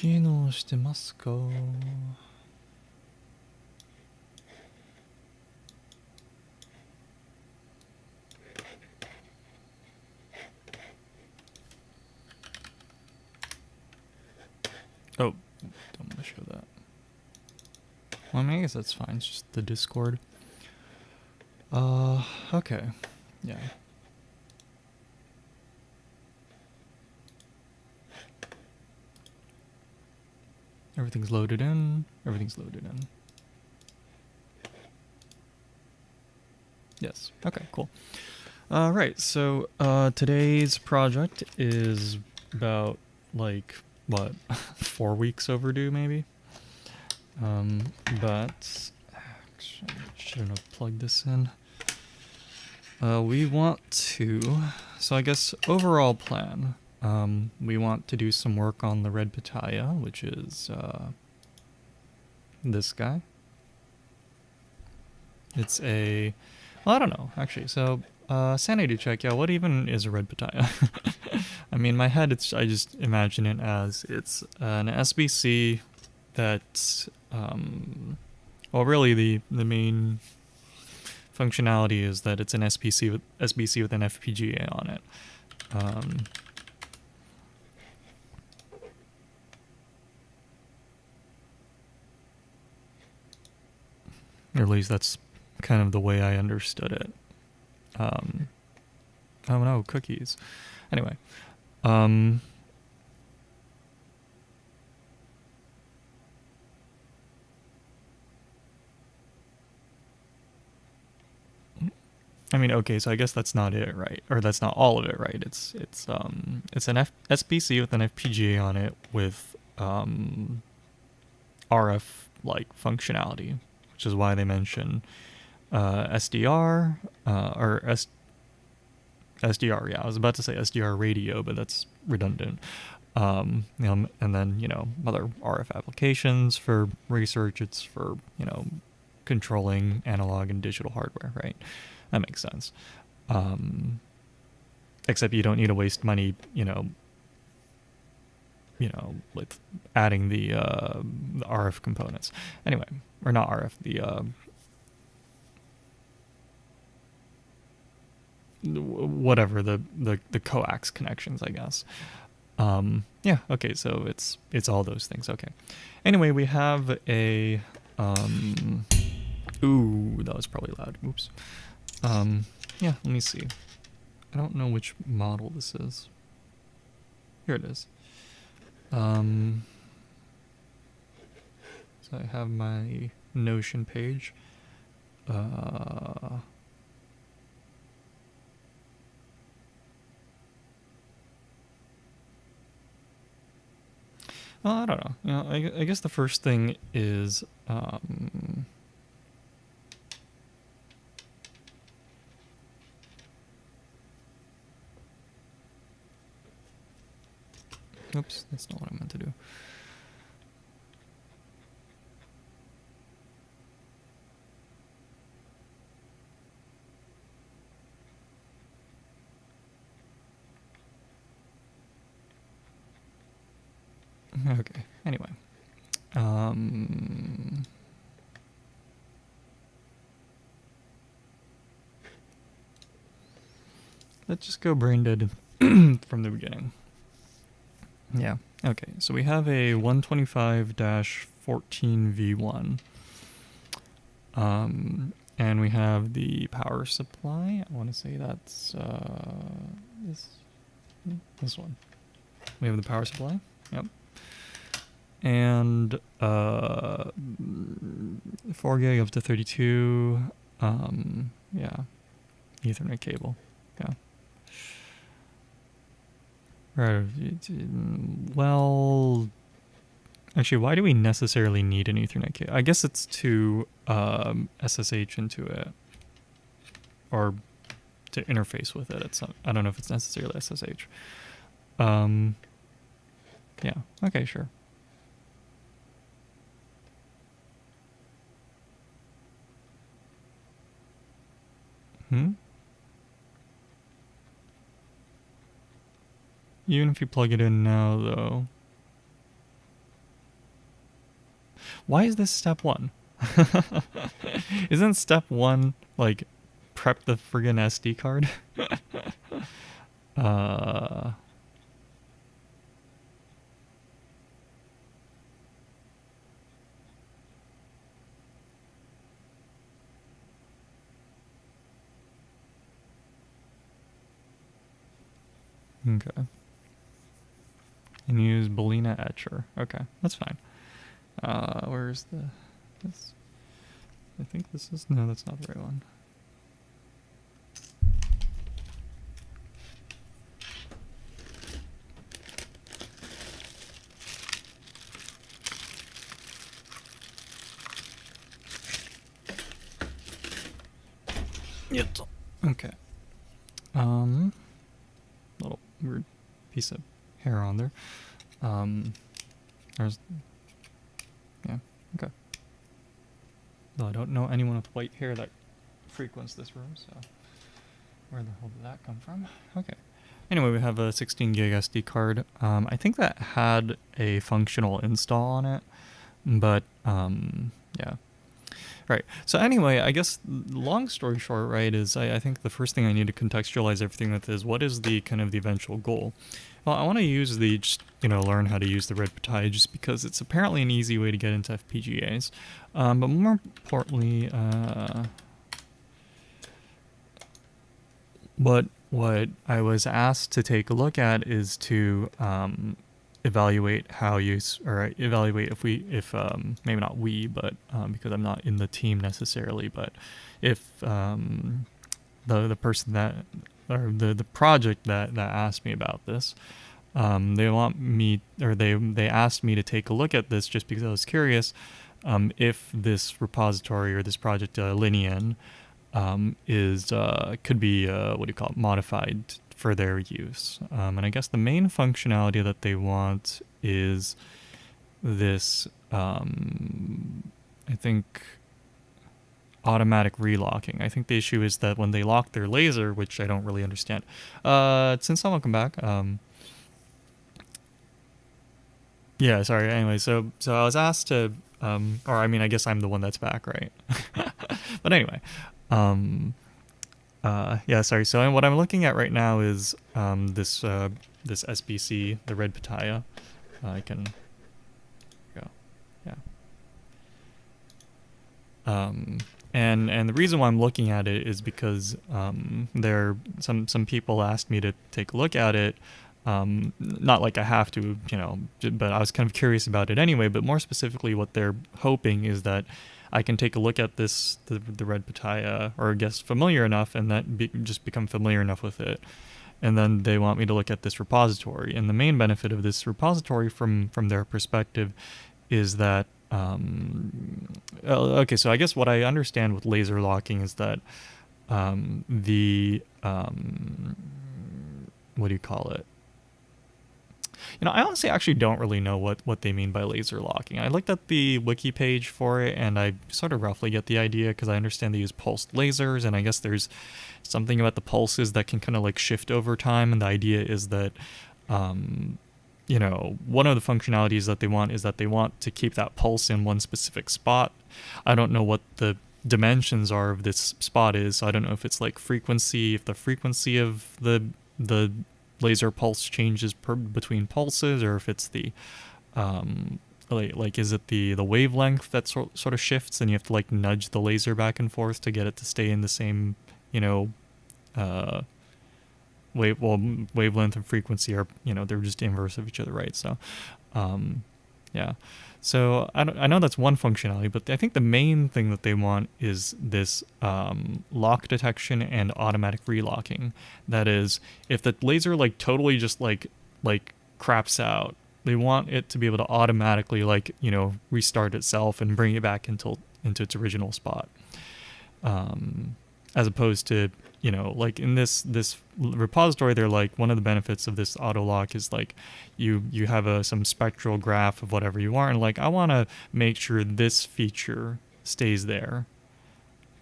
機能してますか? Oh, don't want to show that. Well, I mean, I guess that's fine. It's just the Discord. Okay. Yeah. Everything's loaded in. Everything's loaded in. Yes. Okay, cool. Right, so today's project is about, like, what, 4 weeks overdue, maybe? But actually, I shouldn't have plugged this in. We want to, so I guess overall plan, we want to do some work on the Red Pitaya, which is this guy. It's a, well, I don't know, actually. So, sanity check, yeah, what even is a Red Pitaya? I mean, in my head, I just imagine it as it's an SBC that, well, really the main functionality is that it's an SBC with an FPGA on it. Or at least that's kind of the way I understood it. Oh no, cookies. Anyway, I mean, okay, so I guess that's not it, right? Or that's not all of it, right? It's an SBC with an FPGA on it with RF like functionality, which is why they mention SDR or SDR. Yeah, I was about to say SDR radio, but that's redundant. And then other RF applications for research. It's for controlling analog and digital hardware, right? That makes sense. Except you don't need to waste money, with adding the RF components. Anyway, or not RF, the whatever the coax connections, I guess. Yeah. Okay. So it's all those things. Okay. Anyway, we have a ooh, that was probably loud. Oops. Yeah. Let me see. I don't know which model this is. Here it is. So I have my Notion page. Well, I don't know. I guess the first thing is oops, that's not what I meant to do. Okay. Anyway. Let's just go brain dead from the beginning. Yeah. Okay. So we have a 125-14V1. And we have the power supply. I want to say that's this one. We have the power supply. Yep. And 4 gig up to 32. Yeah. Ethernet cable. Yeah. Right. Well, actually, why do we necessarily need an Ethernet cable? I guess it's to SSH into it, or to interface with it. I don't know if it's necessarily SSH. Yeah. Okay. Sure. Even if you plug it in now, though. Why is this step 1? Isn't step 1 like prep the friggin' SD card? uh Okay. And use Balena Etcher. Okay, that's fine. Where's this? I think this is, no, that's not the right one. Yep. Okay. Little weird piece of hair on there. There's, yeah, okay. Though I don't know anyone with white hair that frequents this room, so where the hell did that come from? Okay. Anyway, we have a 16 gig SD card. I think that had a functional install on it, but yeah. Right. So anyway, I guess long story short, right, is I think the first thing I need to contextualize everything with is what is the kind of the eventual goal? Well, I want to use the, just, learn how to use the Red Pitaya just because it's apparently an easy way to get into FPGAs. But more importantly, what I was asked to take a look at is to evaluate how evaluate if maybe not we, but because I'm not in the team necessarily, but if the person that, or the project that asked me about this, they want me, or they asked me to take a look at this just because I was curious if this repository or this project Linean is could be modified for their use. And I guess the main functionality that they want is this, I think, automatic relocking. I think the issue is that when they lock their laser, which I don't really understand. Since welcome back. Yeah, sorry. Anyway, so I was asked to, or I mean, I guess I'm the one that's back, right? But anyway, yeah, sorry. So what I'm looking at right now is this SBC, the Red Pitaya. I can go, yeah. And the reason why I'm looking at it is because some people asked me to take a look at it. Not like I have to, but I was kind of curious about it anyway. But more specifically, what they're hoping is that I can take a look at the Red Pitaya, or I guess familiar enough, and just become familiar enough with it. And then they want me to look at this repository. And the main benefit of this repository from their perspective is that, okay, so I guess what I understand with laser locking is that what do you call it? I honestly actually don't really know what they mean by laser locking. I looked at the wiki page for it, and I sort of roughly get the idea because I understand they use pulsed lasers, and I guess there's something about the pulses that can kind of like shift over time, and the idea is that, one of the functionalities that they want is that they want to keep that pulse in one specific spot. I don't know what the dimensions are of this spot is, so I don't know if it's like frequency, if the frequency of the laser pulse changes between pulses, or if it's the is it the wavelength that sort of shifts, and you have to like nudge the laser back and forth to get it to stay in the same wavelength and frequency are they're just inverse of each other, right? So yeah, so I know that's one functionality, but I think the main thing that they want is this lock detection and automatic relocking. That is, if the laser like totally just like craps out, they want it to be able to automatically restart itself and bring it back into its original spot, as opposed to like in this repository, they're like, one of the benefits of this auto lock is like you have some spectral graph of whatever you want, and like I want to make sure this feature stays there,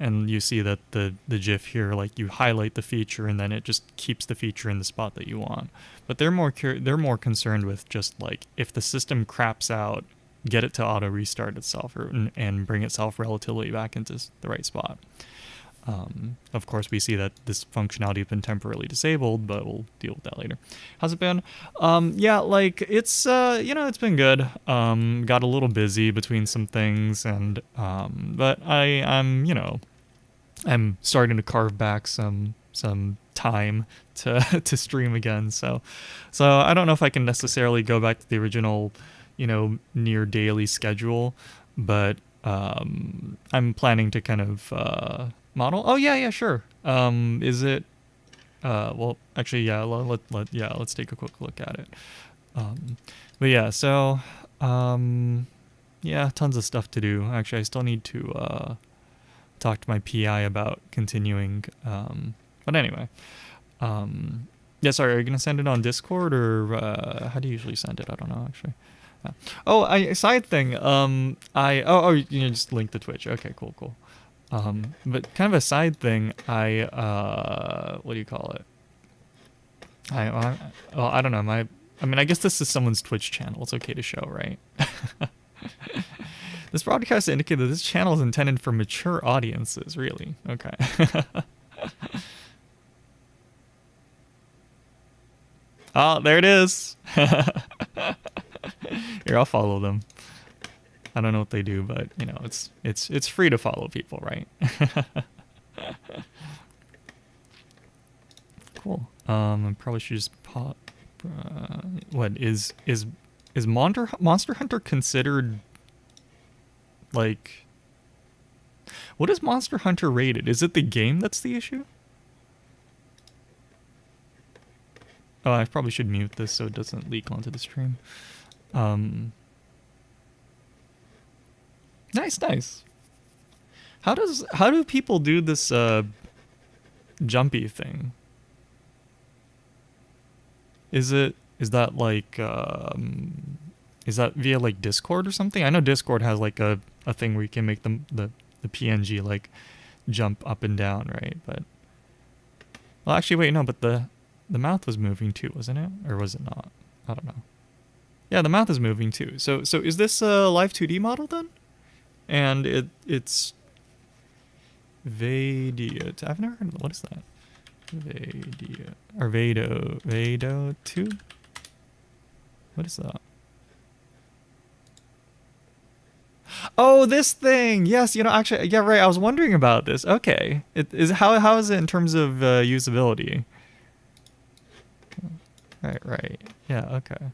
and you see that the GIF here, like you highlight the feature and then it just keeps the feature in the spot that you want. But they're more concerned with just like if the system craps out, get it to auto restart itself and bring itself relatively back into the right spot. Of course, we see that this functionality has been temporarily disabled, but we'll deal with that later. How's it been? Yeah, like it's it's been good. Got a little busy between some things, and but I'm starting to carve back some time to to stream again. So I don't know if I can necessarily go back to the original, near daily schedule, but I'm planning to kind of model. Oh yeah, sure. Is it? Well, actually, yeah. Let's take a quick look at it. But yeah, so yeah, tons of stuff to do. Actually, I still need to talk to my PI about continuing. But anyway, yeah. Sorry, are you gonna send it on Discord or how do you usually send it? I don't know actually. Side thing. You just link the Twitch. Okay, cool. But kind of a side thing, what do you call it? I don't know. I guess this is someone's Twitch channel. It's okay to show, right? This broadcast indicated that this channel is intended for mature audiences. Really? Okay. Oh, there it is. Here, I'll follow them. I don't know what they do, but it's free to follow people, right? Cool. I probably should just pop. What is Monster Hunter considered like? What is Monster Hunter rated? Is it the game that's the issue? Oh, I probably should mute this so it doesn't leak onto the stream. Nice. How do people do this jumpy thing? Is that via like Discord or something? I know Discord has like a thing where you can make the PNG like jump up and down, right? But well, actually, wait, no, but the mouth was moving too, wasn't it? Or was it not? I don't know. Yeah, the mouth is moving too. So is this a live 2D model then? And it's Vadia. I've never heard of it. What is that? Vadia or Vado 2? What is that? Oh, this thing. Yes, actually, yeah, right. I was wondering about this. Okay, how is it in terms of usability? Right. Yeah. Okay.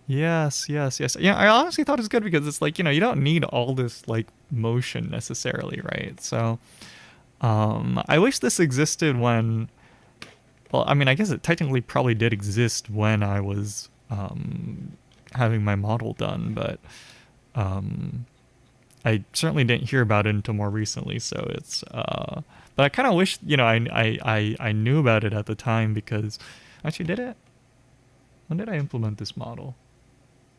Yes. Yeah, I honestly thought it was good because it's like, you don't need all this like motion necessarily, right? So, I wish this existed when, well, I mean, I guess it technically probably did exist when I was, having my model done, but, I certainly didn't hear about it until more recently. So it's, but I kind of wish, I knew about it at the time because, actually, did it? When did I implement this model?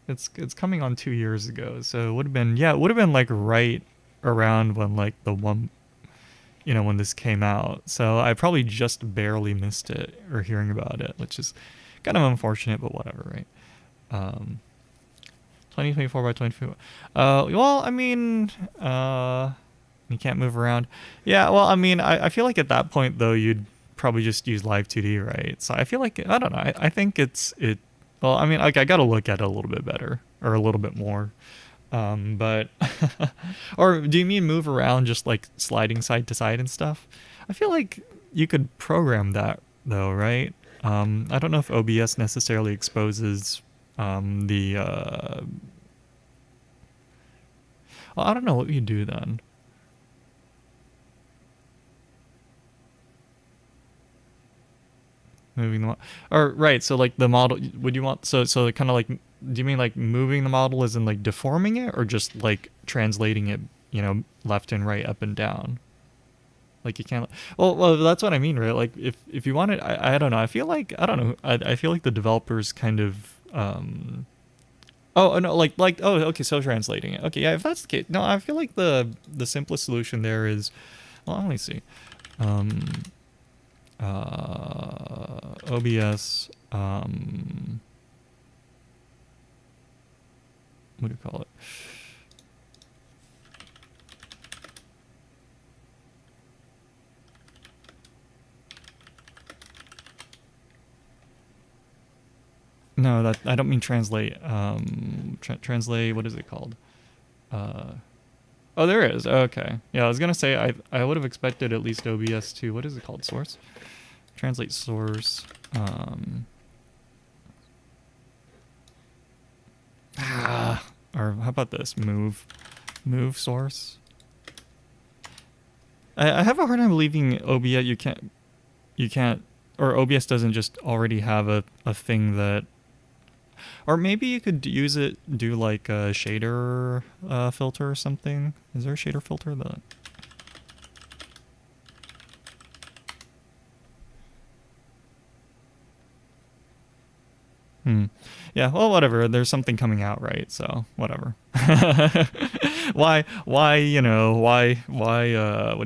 It's coming on 2 years ago, so it would have been like right around when like the one, when this came out. So I probably just barely missed it or hearing about it, which is kind of unfortunate, but whatever, right? 2024 by 2024. Well, I mean, you can't move around. Yeah, well, I mean, I feel like at that point though, you'd probably just use Live 2D, right? So I feel like, I don't know. I think it. Well, I mean, like, I gotta look at it a little bit better, or a little bit more. But, or do you mean move around just like sliding side to side and stuff? I feel like you could program that though, right? I don't know if OBS necessarily exposes well, I don't know what you do then. Moving the or right, so like the model, would you want so kind of like, do you mean like moving the model as in like deforming it, or just like translating it, left and right, up and down? Like you can't, well that's what I mean, right? Like if you want it, I don't know, I feel like, I don't know, I feel like the developers kind of oh no, oh, okay, so translating it, okay, yeah, if that's the case, no, I feel like the simplest solution there is, well, let me see, OBS, what do you call it? No, that I don't mean translate. Translate. What is it called? Oh, there is. Okay. Yeah, I was gonna say I would have expected at least OBS to, what is it called? Source. Translate source. Or how about this? Move source. I have a hard time believing OBS you can't, or OBS doesn't just already have a thing that, or maybe you could use it, do like a shader filter or something. Is there a shader filter that? Yeah, well, whatever. There's something coming out, right? So, whatever. Why, what do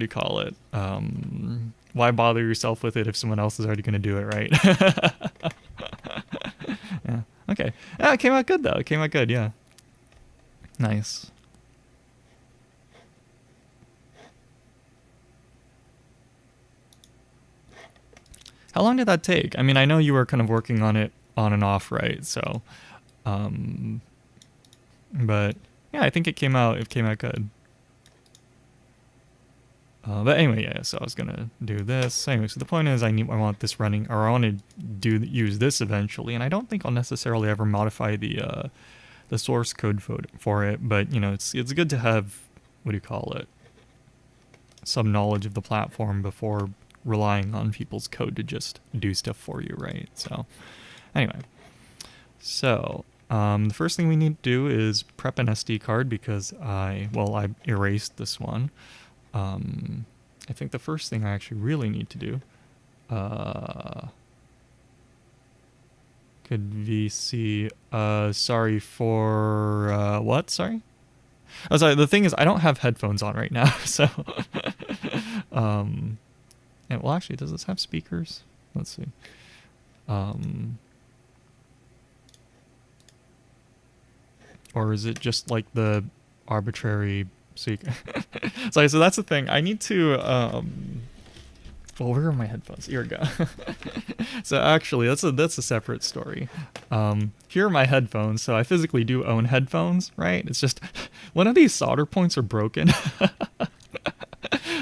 you call it? Why bother yourself with it if someone else is already going to do it, right? Yeah. Okay. Yeah, it came out good, though. It came out good, yeah. Nice. How long did that take? I mean, I know you were kind of working on it on and off, right? So, but yeah, I think it came out good. But anyway, yeah. So I was gonna do this. Anyway, so the point is, I want this running, or I want to use this eventually, and I don't think I'll necessarily ever modify the source code for it. But you know, it's good to have, what do you call it, some knowledge of the platform before relying on people's code to just do stuff for you, right? So anyway, so the first thing we need to do is prep an SD card because I erased this one. I think the first thing I actually really need to do, could VC, sorry for, what, sorry? Oh, sorry, the thing is I don't have headphones on right now, so, and well, actually, does this have speakers? Let's see. Or is it just like the arbitrary speaker? So that's the thing. I need to, well, where are my headphones? Here we go. So actually, that's a separate story. Here are my headphones. So I physically do own headphones, right? It's just one of these solder points are broken.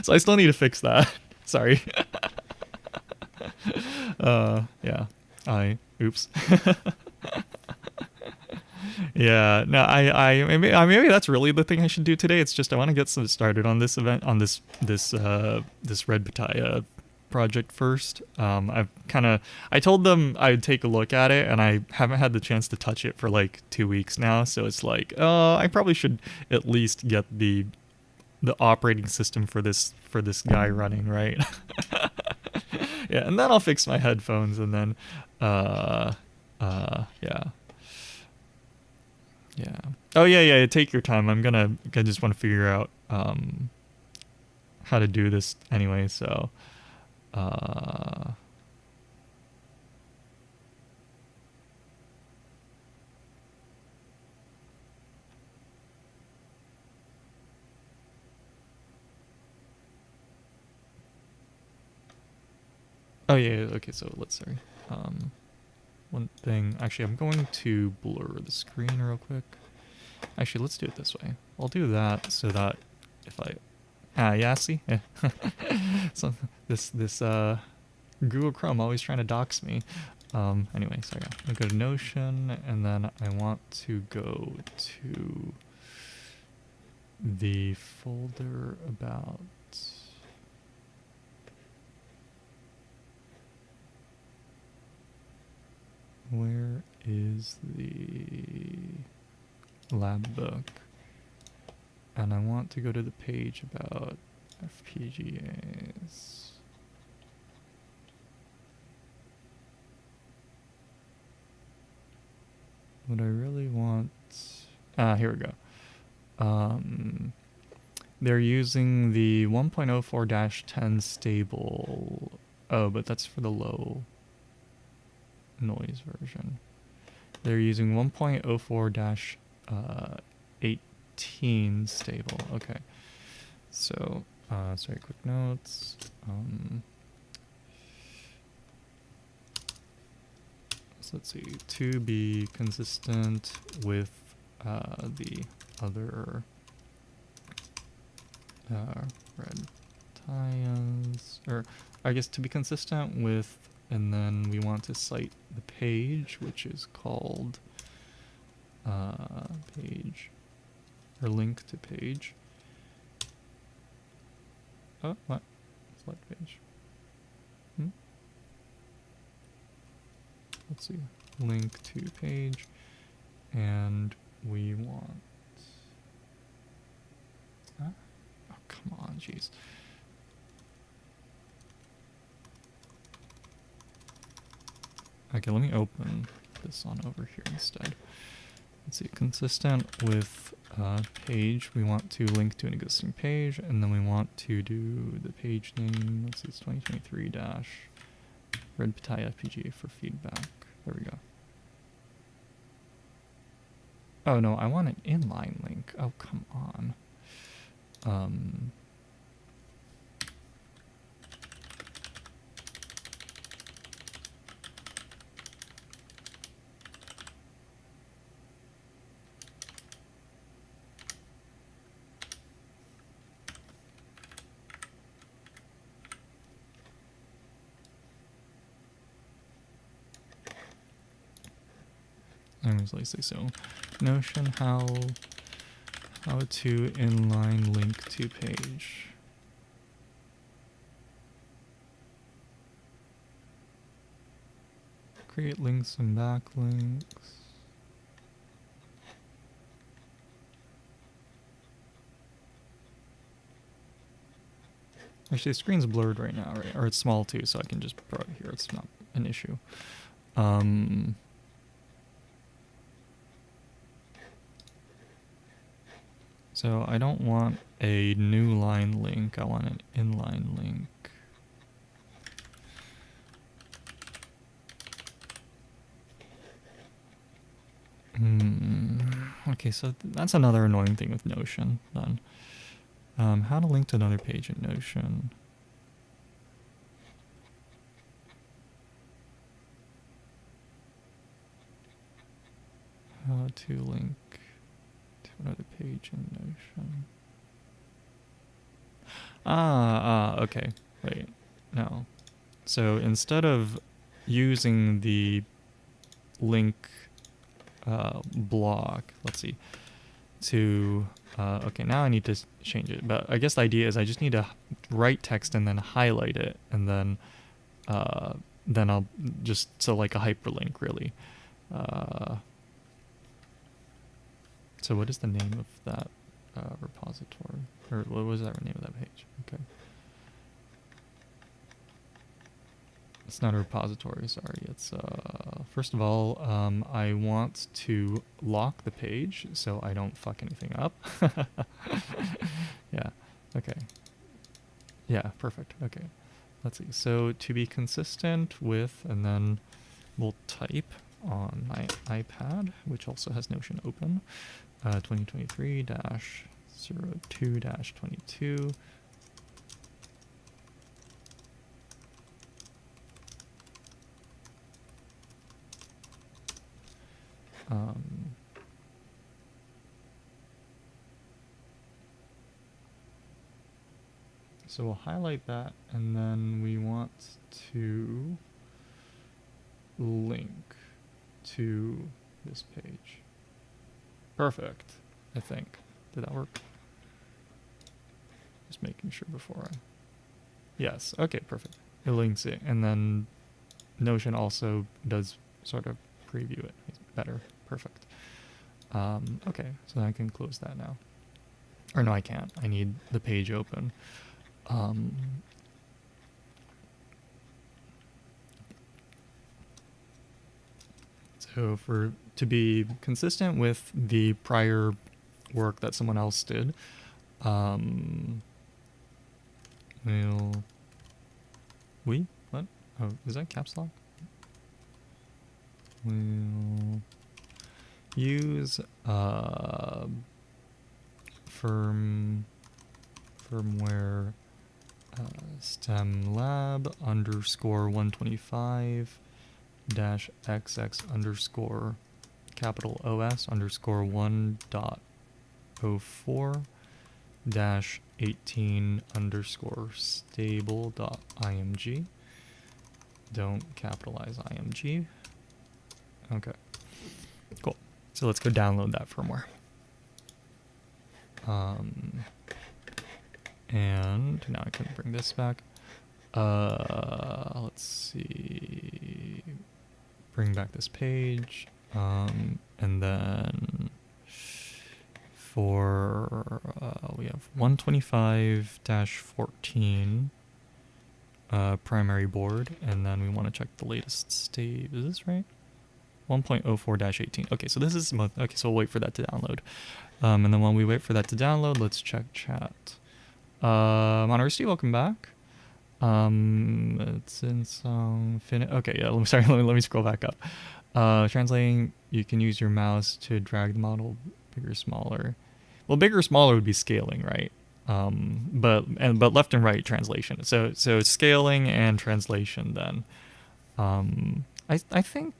So I still need to fix that. Sorry. Yeah. Oops. Yeah, no, maybe that's really the thing I should do today. It's just I want to get started on this event, on this Red Battaya project first. I told them I'd take a look at it, and I haven't had the chance to touch it for like 2 weeks now. So it's like, I probably should at least get the operating system for this guy running, right? Yeah, and then I'll fix my headphones, and then yeah. Yeah. Oh yeah. Take your time. I just want to figure out how to do this anyway. So, oh yeah. Okay. So sorry. One thing. Actually, I'm going to blur the screen real quick. Actually, let's do it this way. I'll do that so that if yeah, see? Yeah. So this Google Chrome always trying to dox me. Anyway, so yeah, I go to Notion, and then I want to go to the folder about where is the lab book? And I want to go to the page about FPGAs. What I really want... here we go. They're using the 1.04-10 stable... Oh, but that's for the low noise version. They're using 1.04- 18 stable. Okay. So, sorry, quick notes. So let's see, to be consistent with the other red tie-ins, or I guess to be consistent with, and then we want to cite the page, which is called page, or link to page. Oh, what? Select page. Let's see, link to page, and we want, oh come on, jeez. Okay, let me open this on over here instead. Let's see, consistent with page, we want to link to an existing page, and then we want to do the page name, let's see, it's 2023 dash Red Pitaya FPGA for feedback. There we go. Oh no, I want an inline link. Oh, come on. I was like, so Notion how to inline link to page. Create links and backlinks. Actually, the screen's blurred right now, right? Or it's small too, so I can just throw it here. It's not an issue. So I don't want a new line link. I want an inline link. Okay, so that's another annoying thing with Notion then. How to link to another page in Notion. How to link to another page in Notion. Okay. Wait, no. So instead of using the link block, let's see, to, okay, now I need to change it. But I guess the idea is I just need to write text and then highlight it, and then I'll just, so like a hyperlink really. So what is the name of that repository? Or what was that name of that page? Okay. It's not a repository, sorry. It's, first of all, I want to lock the page so I don't fuck anything up. Yeah, okay. Yeah, perfect, okay. Let's see, so to be consistent with, and then we'll type on my iPad, which also has Notion open, 2023-02-22. So we'll highlight that, and then we want to link to this page. Perfect, I think. Did that work? Just making sure before I... Yes, okay, perfect. It links it, and then Notion also does sort of preview it better. Perfect. Okay, so I can close that now. Or no, I can't. I need the page open. So to be consistent with the prior work that someone else did, what? Oh, is that caps lock? We'll use uh, firmware stem lab underscore 125 dash xx underscore capital OS underscore 1.04 dash 18 underscore stable dot img. Don't capitalize img. Okay, cool. So let's go download that firmware. And now I can bring this back. Let's see. Bring back this page. And then for we have 125-14 primary board, and then we want to check the latest state. Is this right? 1.04-18. Okay, so this is okay. So we'll wait for that to download. And then when we wait for that to download, let's check chat. Monority, welcome back. It's in song okay, yeah. Let me scroll back up. Translating. You can use your mouse to drag the model bigger, smaller. Well, bigger, smaller would be scaling, right? But left and right translation. So scaling and translation then. I think.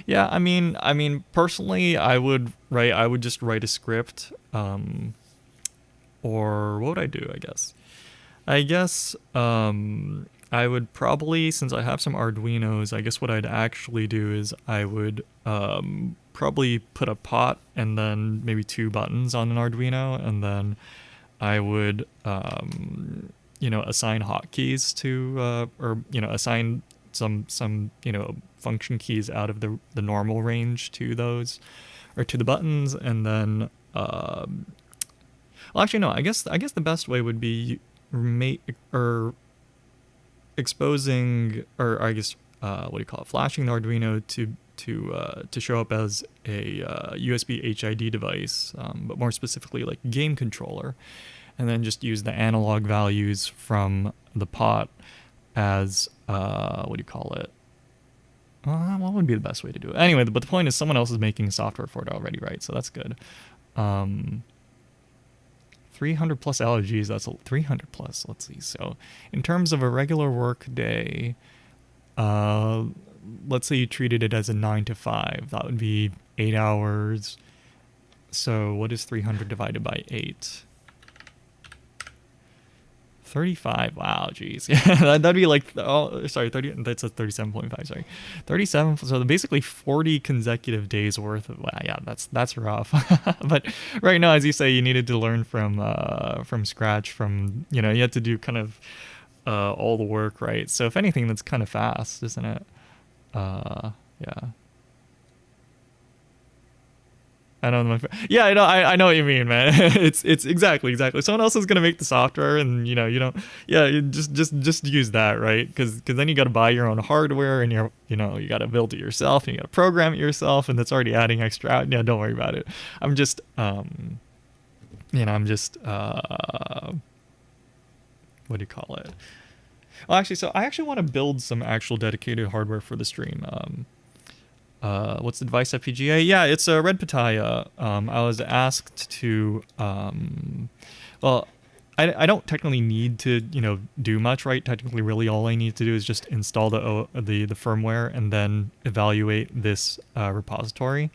Yeah, I mean, personally, I would just write a script, or what would I do, I guess, I would probably, since I have some Arduinos, I guess what I'd actually do is I would, probably put a pot and then maybe 2 buttons on an Arduino, and then I would, assign hotkeys to, or, assign some function keys out of the normal range to those, or to the buttons, and then well, actually no, I guess the best way would be exposing, or I guess what do you call it, flashing the Arduino to show up as a USB HID device, but more specifically like game controller, and then just use the analog values from the pot as what do you call it? What would be the best way to do it? Anyway, but the point is someone else is making software for it already, right? So that's good. 300 plus LGs, that's 300 plus, let's see. So in terms of a regular work day, let's say you treated it as a 9 to 5, that would be 8 hours. So what is 300 divided by 8? 35. Wow, geez. Yeah, that'd be like, oh, sorry, 30. That's a 37.5. Sorry, 37. So basically 40 consecutive days worth of. Wow, yeah, that's rough. But right now, as you say, you needed to learn from scratch. You had to do kind of all the work, right? So if anything, that's kind of fast, isn't it? Yeah. I don't know. Yeah, I know what you mean, man. It's exactly. Someone else is gonna make the software, and you don't. Yeah, you just use that, right? Because then you got to buy your own hardware, and you got to build it yourself, and you got to program it yourself, and that's already adding extra. Yeah, don't worry about it. I'm just what do you call it? Well, actually, so I actually want to build some actual dedicated hardware for the stream. What's the device FPGA? Yeah, it's a Red Pitaya. I was asked to, well, I don't technically need to, do much, right? Technically, really all I need to do is just install the firmware and then evaluate this repository.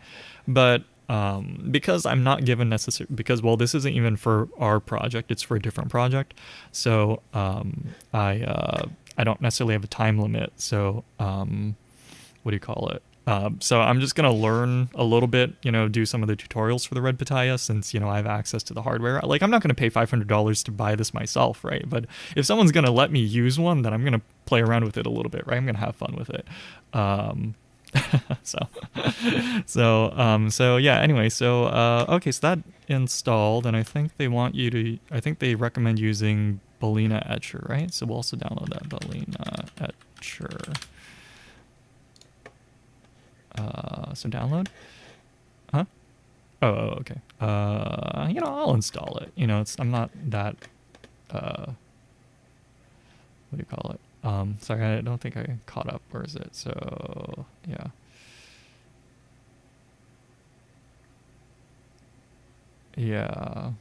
But because I'm not given well, this isn't even for our project, it's for a different project. So I don't necessarily have a time limit. So what do you call it? So I'm just going to learn a little bit, do some of the tutorials for the Red Pitaya, since, I have access to the hardware. Like, I'm not going to pay $500 to buy this myself, right? But if someone's going to let me use one, then I'm going to play around with it a little bit, right? I'm going to have fun with it. So yeah, anyway, so, okay, so that installed, and I think they recommend using Balena Etcher, right? So we'll also download that Balena Etcher. So download? Huh? Oh, okay. I'll install it. I'm not that, what do you call it? Sorry, I don't think I caught up. Where is it? So, yeah. Yeah.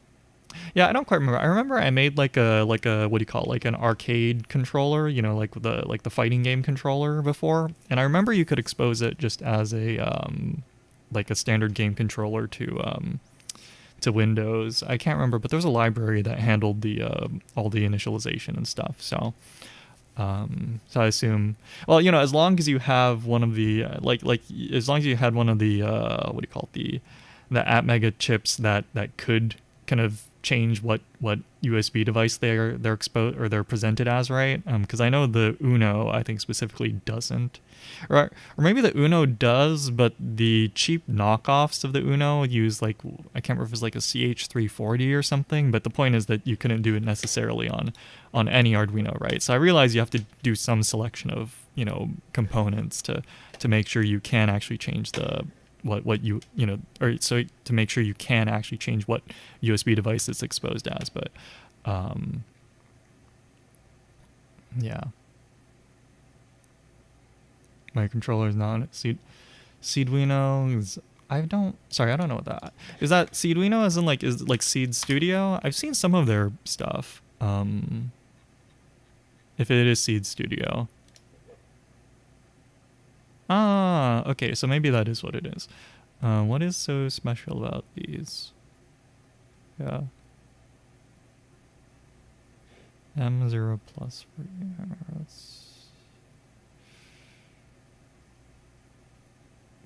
Yeah, I don't quite remember. I remember I made like a what do you call it? Like an arcade controller, you know, like the fighting game controller before. And I remember you could expose it just as a like a standard game controller to Windows. I can't remember, but there was a library that handled the all the initialization and stuff. So I assume, well, you know, as long as you have one of the as long as you had one of the what do you call it, the Atmega chips that could kind of change what USB device they're exposed or they're presented as, right? Because I know the Uno, I think specifically doesn't, or maybe the Uno does, but the cheap knockoffs of the Uno use like, I can't remember if it's like a CH340 or something. But the point is that you couldn't do it necessarily on any Arduino, right? So I realize you have to do some selection of, you know, components to make sure you can actually change the what you know, or so to make sure you can actually change what USB device it's exposed as. But yeah, my controller is not Seeduino is, I don't know what that is. That Seeduino as in like, is like Seed Studio? I've seen some of their stuff. If it is Seed Studio. Ah, okay, so maybe that is what it is. What is so special about these? Yeah. M0 plus for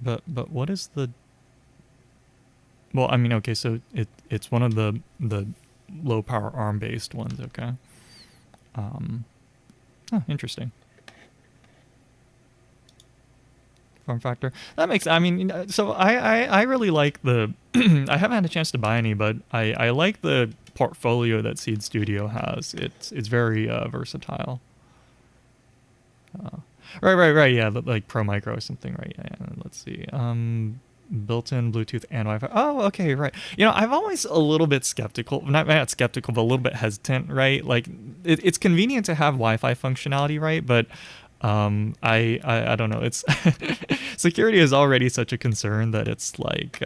but what is the, well, I mean, okay, so it's one of the low power ARM based ones, okay. Oh, interesting. Form factor. That makes, I mean, so I really like the I haven't had a chance to buy any, but I like the portfolio that Seed Studio has. It's very versatile. Right, yeah, like Pro Micro or something, right? Yeah, let's see. Built-in Bluetooth and Wi-Fi. Oh, okay, right. You know, I'm always a little bit skeptical, not skeptical, but a little bit hesitant, right? Like, it's convenient to have Wi-Fi functionality, right? But I don't know. It's security is already such a concern that it's like,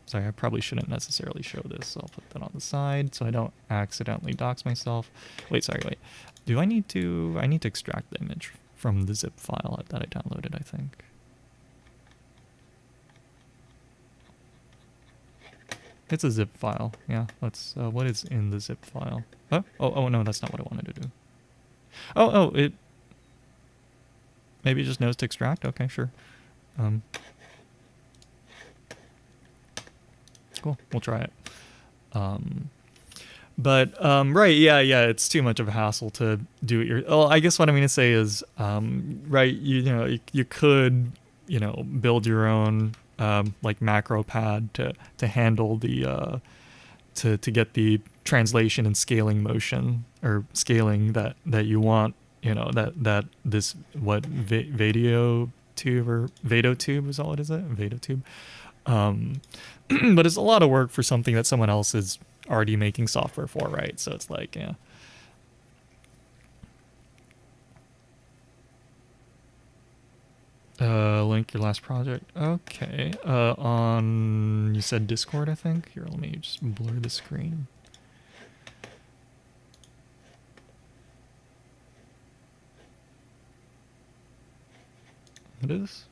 sorry, I probably shouldn't necessarily show this. So I'll put that on the side so I don't accidentally dox myself. Wait. Do I need to extract the image from the zip file that I downloaded, I think. It's a zip file. Yeah, let's, what is in the zip file? Oh, no, that's not what I wanted to do. It, maybe it just knows to extract? Okay, sure. Cool, we'll try it. Right, yeah, it's too much of a hassle to do it I guess what I mean to say is, right, you know, you could, you know, build your own, like macro pad to handle the, to get the translation and scaling motion, or scaling that you want, you know, that this, what, Vadio tube, or Vado tube is all it is, it? Vado tube. But it's a lot of work for something that someone else is already making software for, right? So it's like, yeah. Link your last project. Okay. On, you said Discord, I think. Here, let me just blur the screen. It is.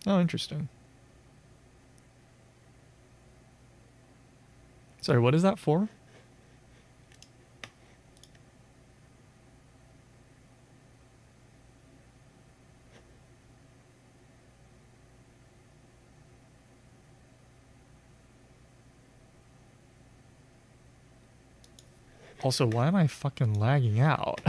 Oh, interesting. Sorry, what is that for? Also, why am I fucking lagging out?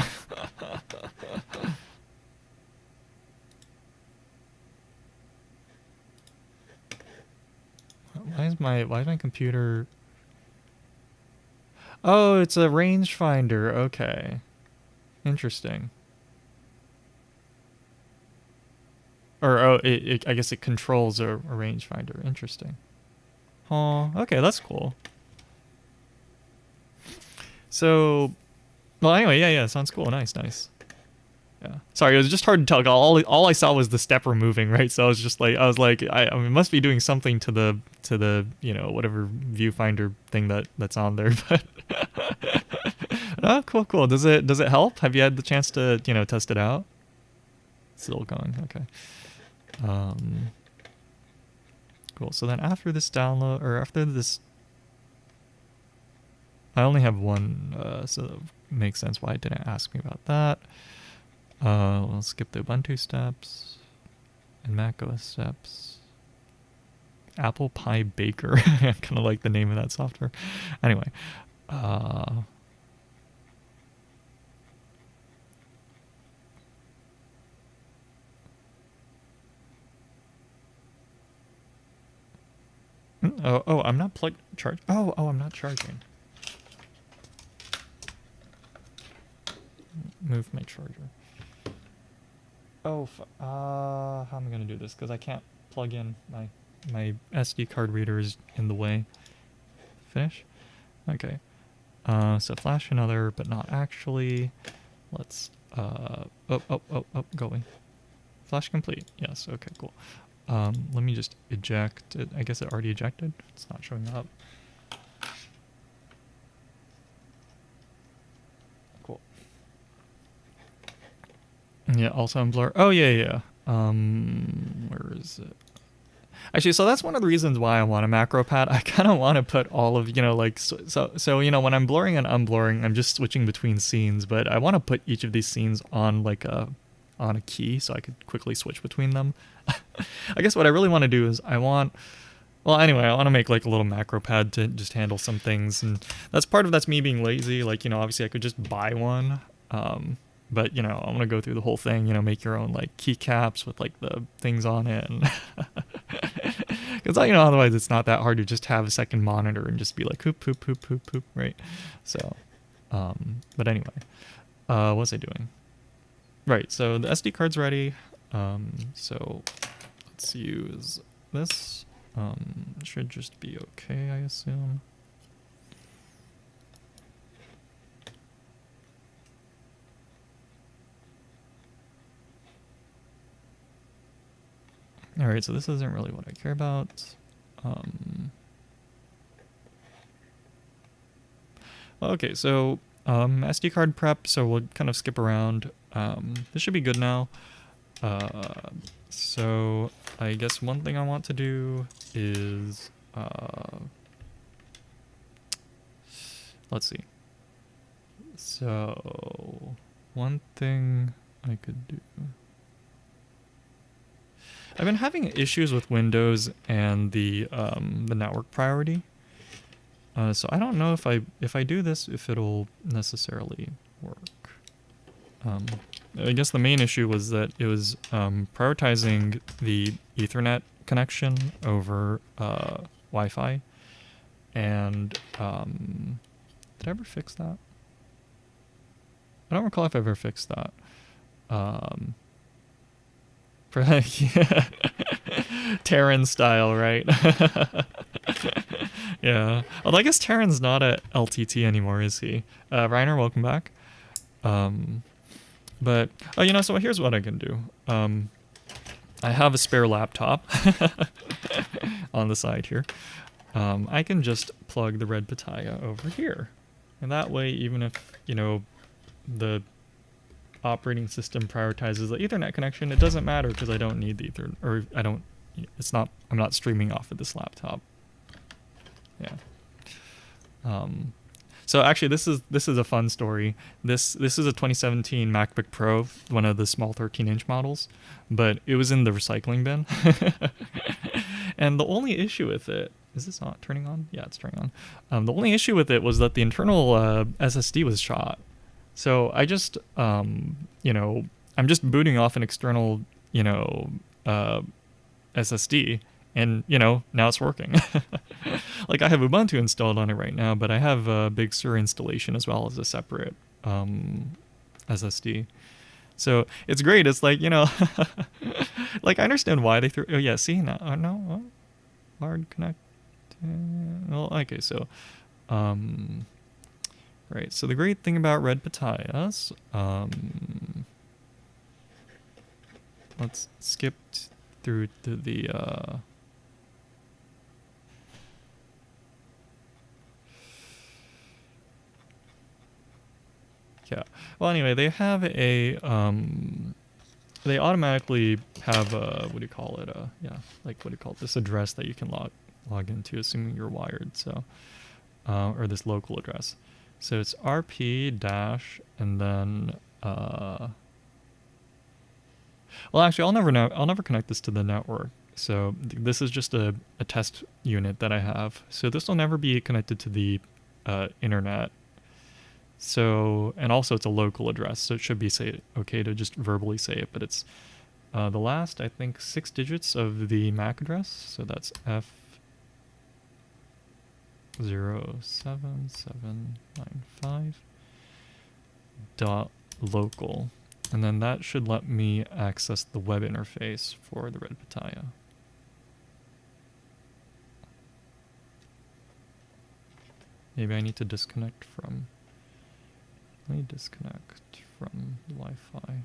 Why is my computer? Oh, it's a rangefinder. Okay. Interesting. Or, oh, I guess it controls a rangefinder. Interesting. Oh, okay, that's cool. So, well, anyway, yeah, sounds cool. Nice. Yeah. Sorry, it was just hard to tell. All I saw was the stepper moving, right? So I was just like, I mean, it must be doing something to the whatever viewfinder thing that's on there. But oh, cool. Does it help? Have you had the chance to test it out? Still going. Okay. Cool. So then after this download, or after this, I only have one, so that makes sense why it didn't ask me about that. We'll skip the Ubuntu steps and macOS steps. Apple Pie Baker. I kind of like the name of that software. Anyway. I'm not plugged. I'm not charging. Move my charger. How am I gonna do this? Because I can't plug in my SD card reader is in the way. Finish. Okay. So flash another, but not actually. Let's going. Flash complete. Yes. Okay. Cool. Let me just eject it. I guess it already ejected. It's not showing up. Cool. Yeah, also on blur. Oh yeah. Where is it? Actually, so that's one of the reasons why I want a macro pad. I kind of want to put all of, like, so when I'm blurring and unblurring, I'm just switching between scenes, but I want to put each of these scenes on like on a key so I could quickly switch between them. I guess what I really want to do is I want to make like a little macro pad to just handle some things, and that's me being lazy. Like, obviously I could just buy one, but I'm gonna go through the whole thing, make your own like keycaps with like the things on it, and because otherwise it's not that hard to just have a second monitor and just be like poop, right? So, but anyway, what was I doing? Right, so the SD card's ready. So let's use this. Should just be okay, I assume. All right, so this isn't really what I care about. Okay, so SD card prep, so we'll kind of skip around. This should be good now. So I guess one thing I want to do is, let's see. So one thing I could do. I've been having issues with Windows and the network priority. So I don't know if I do this, if it'll necessarily work. I guess the main issue was that it was prioritizing the Ethernet connection over Wi-Fi. And did I ever fix that? I don't recall if I ever fixed that. Terran style, right? Yeah. Although I guess Terran's not at LTT anymore, is he? Reiner, welcome back. But so here's what I can do. I have a spare laptop on the side here. I can just plug the Red Pitaya over here, and that way, even if the operating system prioritizes the Ethernet connection, it doesn't matter because I don't need the Ethernet, or I'm not streaming off of this laptop. Yeah. So actually, this is a fun story. This is a 2017 MacBook Pro, one of the small 13-inch models, but it was in the recycling bin. And the only issue with it is this on turning on? Yeah, it's turning on. The only issue with it was that the internal SSD was shot. So I just I'm just booting off an external SSD. And, now it's working. Like, I have Ubuntu installed on it right now, but I have a Big Sur installation as well as a separate SSD. So it's great. It's like, like, I understand why they threw... Oh, yeah, see? No? Hard connect... Well, okay, so... Right, so the great thing about Red Pitayas... let's skip through to the yeah. Well, anyway, they have a they automatically have a, what do you call it? Yeah, like what do you call it? This address that you can log into, assuming you're wired. So, or this local address. So it's RP dash and then well, actually, I'll never connect this to the network. So this is just a test unit that I have. So this will never be connected to the internet. So, and also it's a local address, so it should be okay to just verbally say it, but it's the last, I think, 6 digits of the MAC address. So that's F07795 dot local. And then that should let me access the web interface for the Red Pitaya. Maybe I need to disconnect from... Let me disconnect from the Wi-Fi.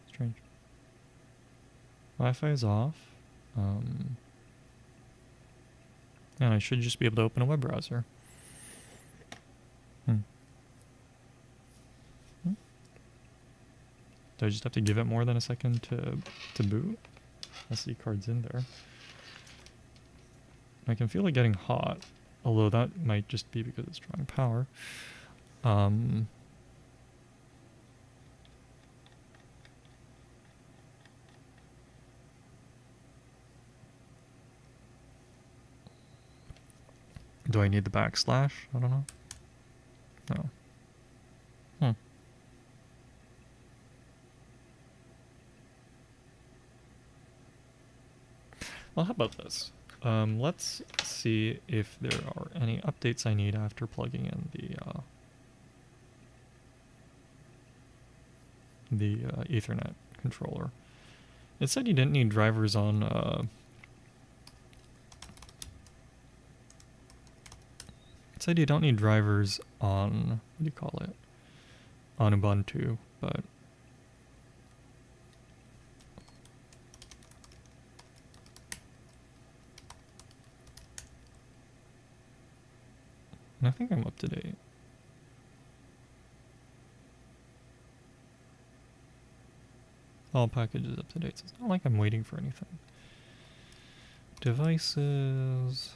Strange. Wi-Fi is off. And I should just be able to open a web browser. Do I just have to give it more than a second to boot? SD card's in there. I can feel it getting hot, although that might just be because it's drawing power. Do I need the backslash? I don't know. No. Well, how about this? Let's see if there are any updates I need after plugging in the Ethernet controller. It said you didn't need drivers on it said you don't need drivers on, what do you call it? On Ubuntu, but I think I'm up to date. All packages up to date. So it's not like I'm waiting for anything. Devices.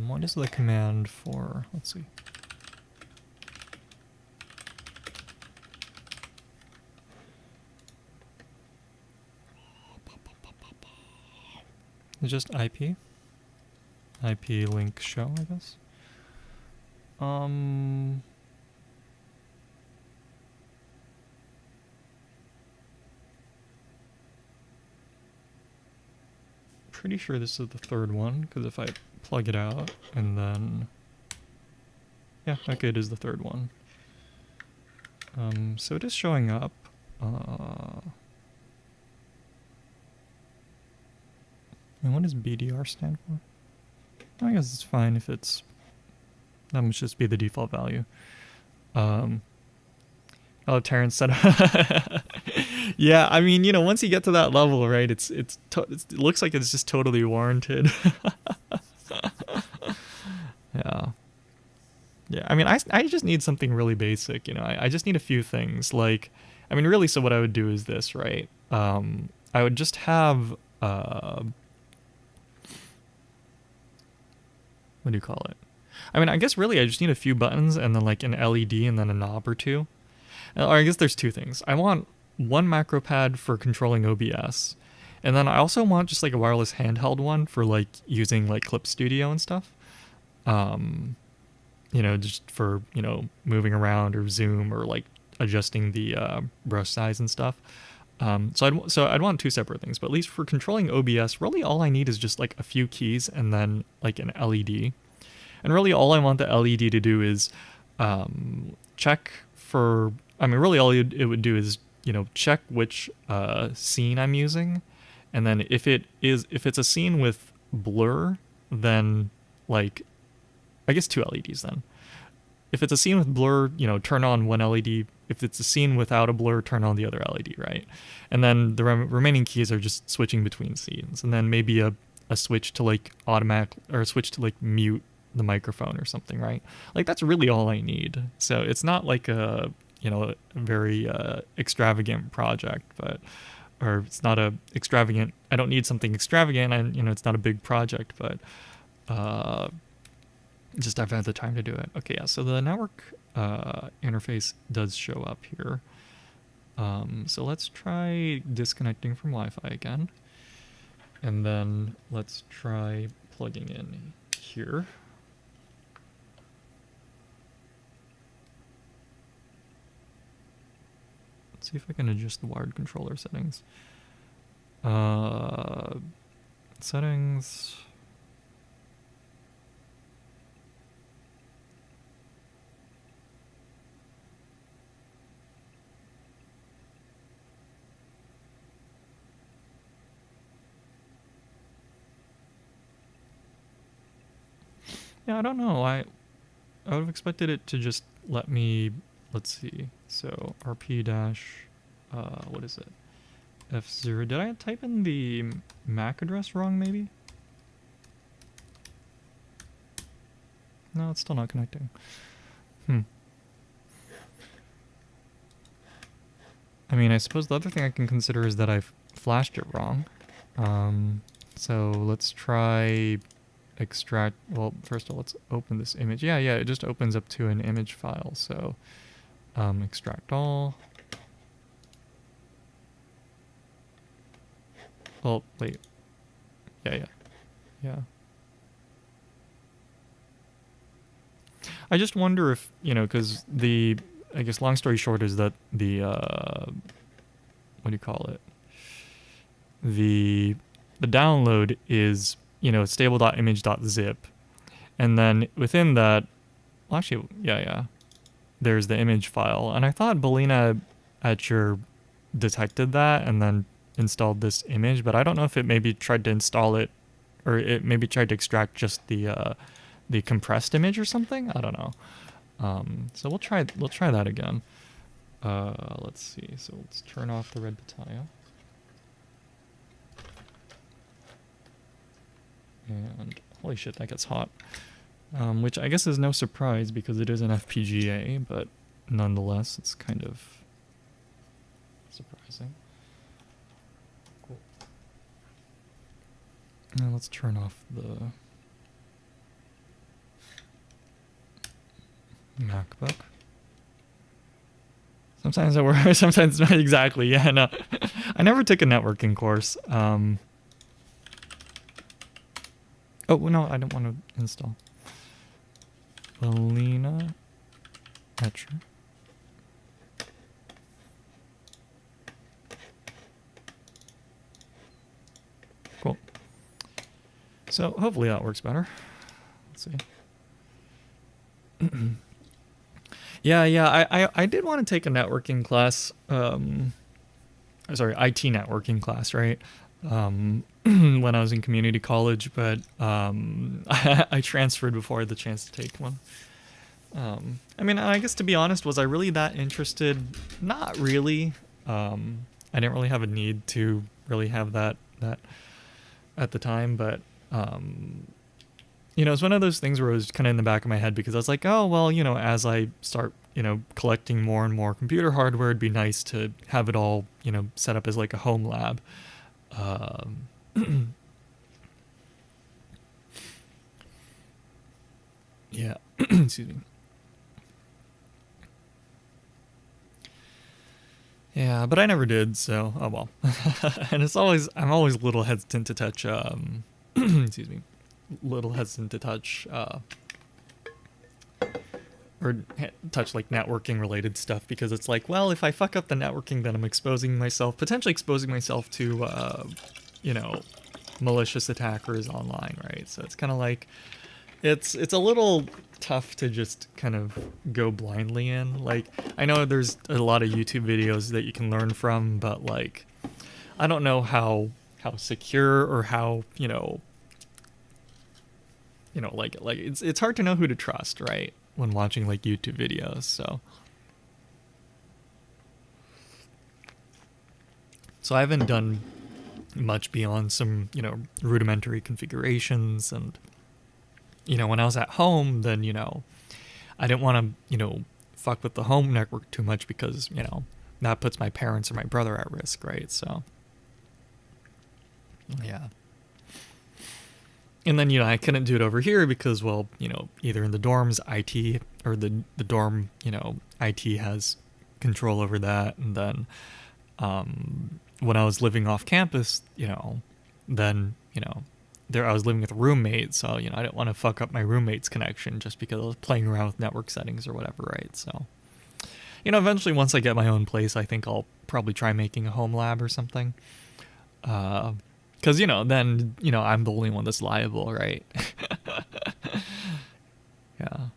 What is the command for, let's see. It's just IP link show, I guess. Pretty sure this is the third one, because if I plug it out and then, yeah, okay, it is the third one. So it is showing up. And what does BDR stand for? I guess it's fine if it's, that must just be the default value. Oh, Terrence said, yeah, I mean, you know, once you get to that level, right, it looks like it's just totally warranted. Yeah, I mean, I just need something really basic, you know, I just need a few things, like, I mean, really, so what I would do is this, right, I would just have, what do you call it? I mean, I guess really I just need a few buttons and then like an LED and then a knob or two. Or I guess there's two things. I want one macro pad for controlling OBS. And then I also want just like a wireless handheld one for like using like Clip Studio and stuff. You know, just for, you know, moving around or Zoom or like adjusting the brush size and stuff. So I'd want two separate things, but at least for controlling OBS, really all I need is just like a few keys and then like an LED. And really all I want the LED to do is check for, I mean, really all it would do is, you know, check which scene I'm using. And then if it's a scene with blur, then like, I guess two LEDs then. If it's a scene with blur, you know, turn on one LED. If it's a scene without a blur, turn on the other LED, right? And then the remaining keys are just switching between scenes. And then maybe a switch to like automatic, or a switch to like mute the microphone or something, right? Like that's really all I need. So it's not like a, you know, a very extravagant project, but, or it's not a extravagant, I don't need something extravagant, and, you know, it's not a big project, but just I've had the time to do it. Okay, yeah, so the network interface does show up here. So let's try disconnecting from Wi-Fi again. And then let's try plugging in here. Let's see if I can adjust the wired controller settings. Settings. Yeah, I don't know. I would have expected it to just let me, let's see. So RP dash, what is it? F0. Did I type in the MAC address wrong maybe? No, it's still not connecting. I mean, I suppose the other thing I can consider is that I've flashed it wrong. So let's try extract, well, first of all, let's open this image. Yeah, it just opens up to an image file. So extract all. Well, wait. Yeah. I just wonder if, you know, because I guess long story short is that the, what do you call it? The download is, you know, stable.image.zip. And then within that, well, actually, yeah. There's the image file. And I thought Balena Etcher detected that and then installed this image, but I don't know if it maybe tried to install it, or it maybe tried to extract just the compressed image or something. I don't know. So we'll try that again. Let's see. So let's turn off the Red Battaya. And holy shit, that gets hot. Which I guess is no surprise because it is an FPGA, but nonetheless, it's kind of surprising. Cool. Now let's turn off the MacBook. Sometimes it works, sometimes not exactly. Yeah, no. I never took a networking course. Oh, no, I don't want to install. Balena Etcher. Cool. So hopefully that works better. Let's see. Yeah, I did want to take a networking class. Sorry, IT networking class, right? When I was in community college, but I transferred before I had the chance to take one. I mean, I guess to be honest, was I really that interested? Not really. I didn't really have a need to really have that at the time, but you know, it's one of those things where it was kind of in the back of my head because I was like, oh, well, you know, as I start, you know, collecting more and more computer hardware, it'd be nice to have it all, you know, set up as like a home lab. Yeah, excuse me. Yeah, but I never did, so oh well. And I'm always a little hesitant to touch excuse me, little hesitant to touch or touch like networking related stuff, because it's like, well, if I fuck up the networking, then I'm exposing myself, potentially exposing myself to, you know, malicious attackers online, right? So it's kind of like, it's a little tough to just kind of go blindly in. Like, I know there's a lot of YouTube videos that you can learn from, but like, I don't know how secure or how, like it's hard to know who to trust, right? When watching like YouTube videos. So I haven't done much beyond some, rudimentary configurations. And when I was at home, then, I didn't want to, fuck with the home network too much, because, that puts my parents or my brother at risk, right? So yeah. And then, I couldn't do it over here because, well, either in the dorms, IT, or the dorm, IT has control over that. And then when I was living off campus, then, there I was living with a roommate. So, I didn't want to fuck up my roommate's connection just because I was playing around with network settings or whatever, right? So, eventually once I get my own place, I think I'll probably try making a home lab or something. Because, then, I'm the only one that's liable, right? Yeah.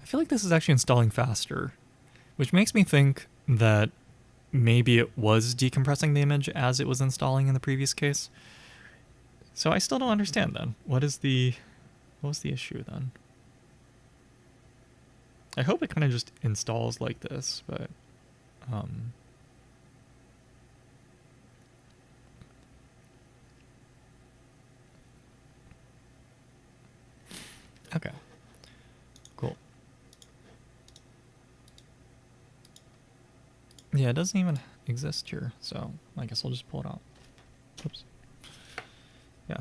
I feel like this is actually installing faster, which makes me think that maybe it was decompressing the image as it was installing in the previous case. So I still don't understand then. What was the issue then? I hope it kind of just installs like this, but okay. Cool. Yeah, it doesn't even exist here, so I guess I'll just pull it out. Oops. Yeah.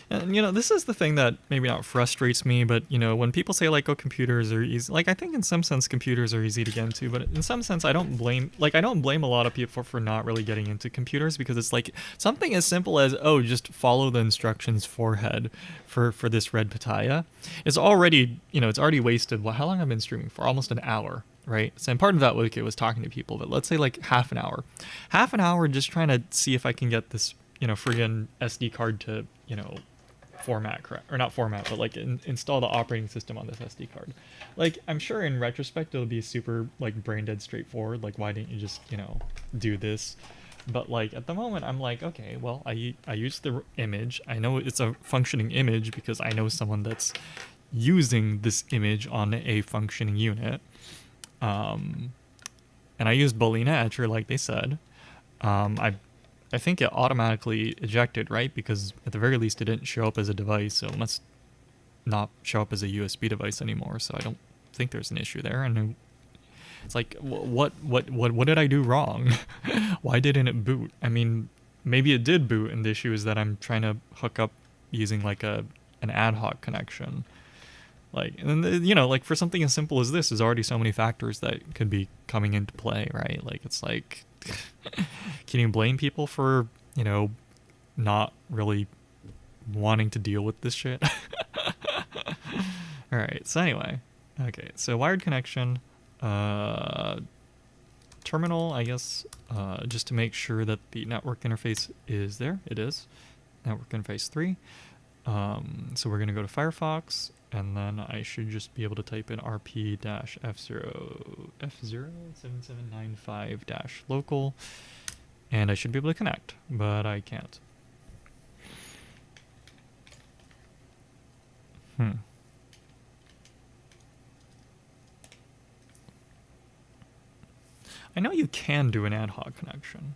And, this is the thing that maybe not frustrates me, but, when people say, like, oh, computers are easy, like, I think in some sense computers are easy to get into, but in some sense I don't blame a lot of people for not really getting into computers, because it's like something as simple as, oh, just follow the instructions forehead for this Red Pitaya is already, it's already wasted. Well, how long have I been streaming for? Almost an hour. Right. So, and part of that was talking to people, but let's say like half an hour just trying to see if I can get this, friggin' SD card to, format correct, or not format, but like install the operating system on this SD card. Like, I'm sure in retrospect it'll be super like brain dead straightforward. Like, why didn't you just, do this? But like at the moment I'm like, okay, well, I use the image. I know it's a functioning image because I know someone that's using this image on a functioning unit. And I used Boolean Etcher like they said. I think it automatically ejected, right? Because at the very least it didn't show up as a device, so it must not show up as a USB device anymore. So I don't think there's an issue there. And it's like, what did I do wrong? Why didn't it boot? I mean, maybe it did boot, and the issue is that I'm trying to hook up using like an ad hoc connection. Like, and like for something as simple as this, there's already so many factors that could be coming into play, right? Like, it's like, can you blame people for, not really wanting to deal with this shit? All right. So anyway, okay. So wired connection, terminal, I guess, just to make sure that the network interface is there. It is. Network interface 3. So we're going to go to Firefox, and then I should just be able to type in rp-f07795-local, and I should be able to connect, but I can't. I know you can do an ad hoc connection.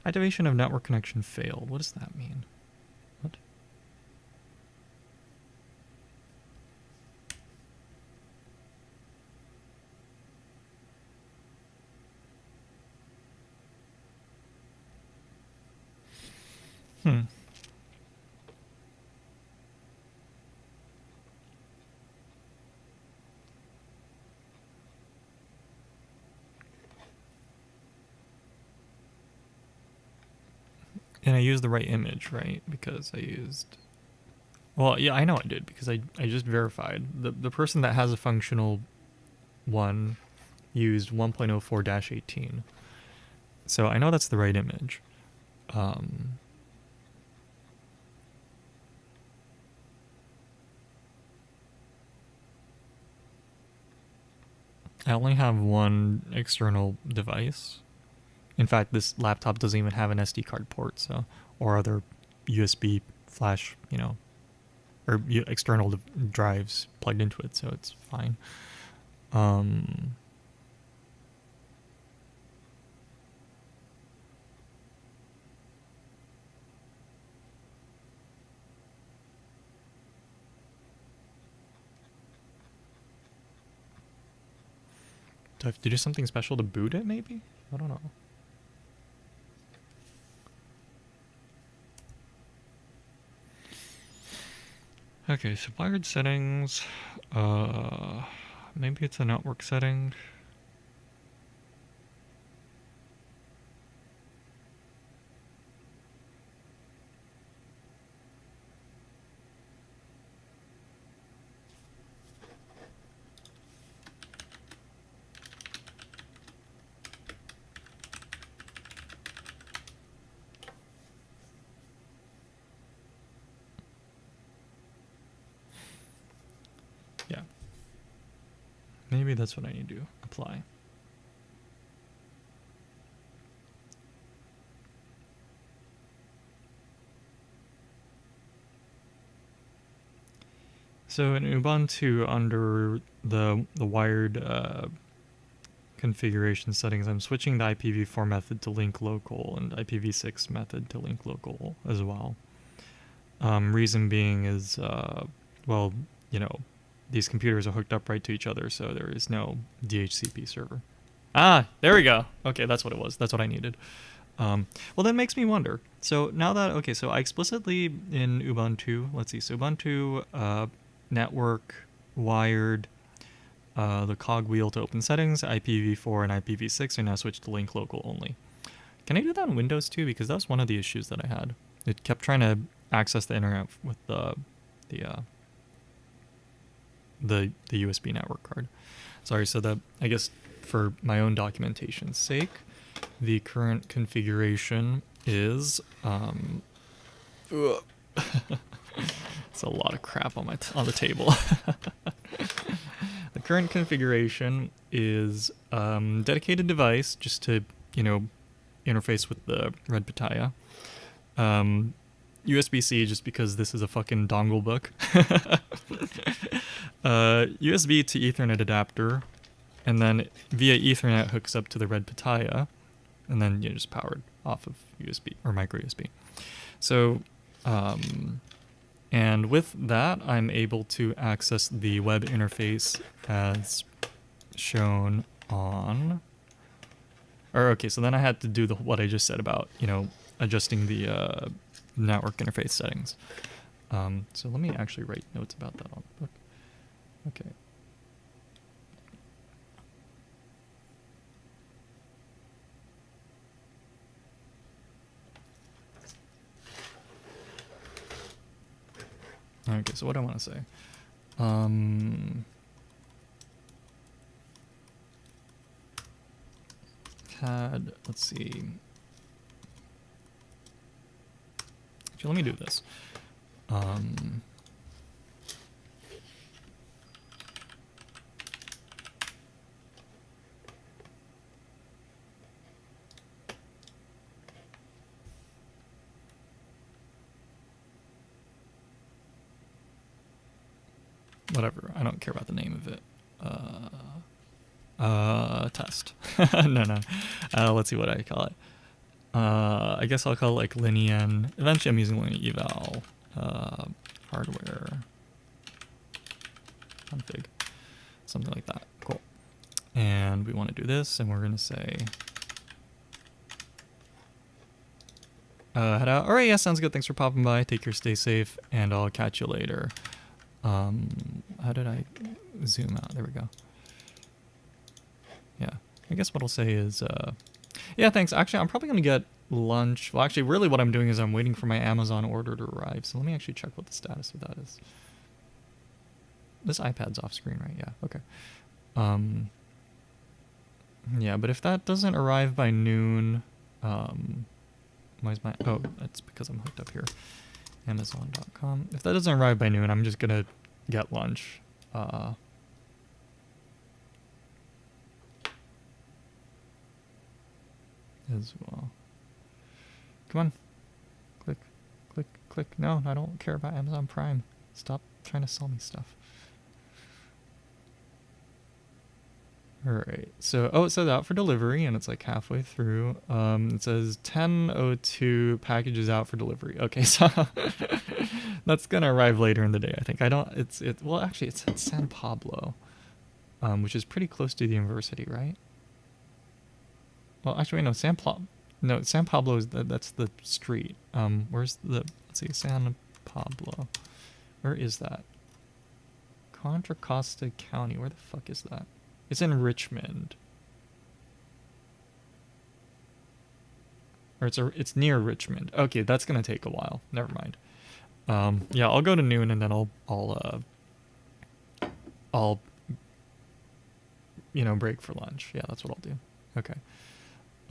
Activation of network connection failed. What does that mean? What? And I used the right image, right? Because I used... Well, yeah, I know I did, because I just verified. The person that has a functional one used 1.04-18. So I know that's the right image. I only have one external device. In fact, this laptop doesn't even have an SD card port, so, or other USB flash, you know, or external drives plugged into it, so it's fine. Do I have to do something special to boot it, maybe? I don't know. Okay, so wired settings. Maybe it's a network setting. Yeah. Maybe that's what I need to apply. So in Ubuntu, under the wired configuration settings, I'm switching the IPv4 method to link local and IPv6 method to link local as well. Reason being is, well, you know, these computers are hooked up right to each other, so there is no DHCP server. Ah, there we go. Okay, that's what it was. That's what I needed. Well, that makes me wonder. So now that, okay, so I explicitly in Ubuntu, let's see, so Ubuntu, network, wired, the cogwheel to open settings, IPv4 and IPv6 are now switched to link local only. Can I do that on Windows too? Because that was one of the issues that I had. It kept trying to access the internet with the USB network card. Sorry, so that, I guess for my own documentation's sake, the current configuration is it's a lot of crap on on the table. The current configuration is dedicated device just to, you know, interface with the Red Pitaya. USB-C just because this is a fucking dongle book. USB to Ethernet adapter, and then via Ethernet hooks up to the Red Pitaya, and then you just powered off of USB or micro USB. So, and with that, I'm able to access the web interface as shown on. Or okay, so then I had to do what I just said about, you know, adjusting the network interface settings. So let me actually write notes about that on the book. Okay. Okay, so what do I want to say? Let's see. Actually, let me do this. Whatever, I don't care about the name of it. Test. No. Let's see what I call it. I guess I'll call it like Linyan. Eventually I'm using Linyan eval. Hardware. Config. Something like that. Cool. And we want to do this, and we're going to say... head out. Alright, yeah, sounds good. Thanks for popping by. Take care, stay safe, and I'll catch you later. How did I zoom out? There we go. Yeah, I guess what I'll say is, yeah, thanks. Actually, I'm probably going to get lunch. Well, actually, really what I'm doing is I'm waiting for my Amazon order to arrive. So let me actually check what the status of that is. This iPad's off screen, right? Yeah, okay. Yeah, but if that doesn't arrive by noon, why's my, oh, that's because I'm hooked up here. Amazon.com. If that doesn't arrive by noon, I'm just gonna get lunch. As well. Come on. Click, click, click. No, I don't care about Amazon Prime. Stop trying to sell me stuff. Alright, so, oh, it says out for delivery, and it's like halfway through. It says 10:02 packages out for delivery. Okay, so that's gonna arrive later in the day, I think. Well, actually, it said San Pablo, which is pretty close to the university, right? Well, actually, wait, no, San Pablo is, that's the street. Where's the, let's see, San Pablo. Where is that? Contra Costa County, where the fuck is that? It's in Richmond. Or it's near Richmond. Okay, that's gonna take a while. Never mind. Yeah, I'll go to noon and then I'll break for lunch. Yeah, that's what I'll do. Okay.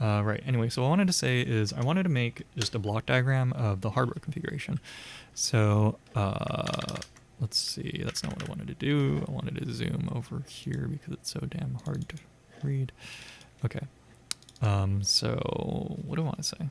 Right. Anyway, so what I wanted to say is I wanted to make just a block diagram of the hardware configuration. So let's see, that's not what I wanted to do. I wanted to zoom over here because it's so damn hard to read. Okay. So what do I want to say?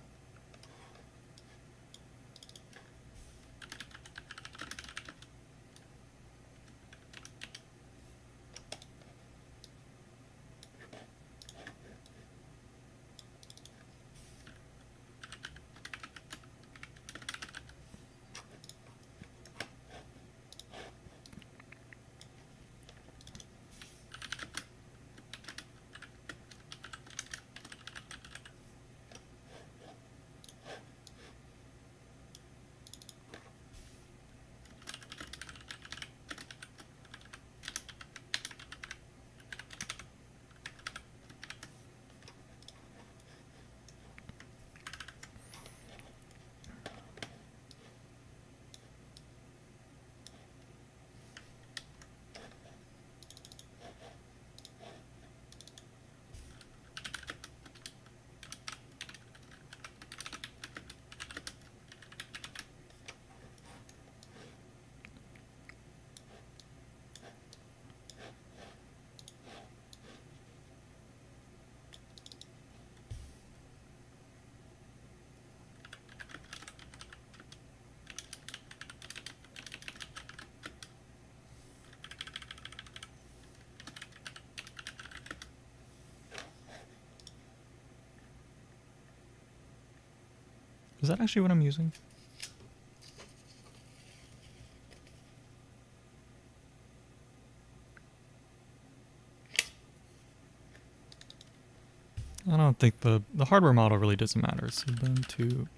Is that actually what I'm using? I don't think the hardware model really doesn't matter. So then to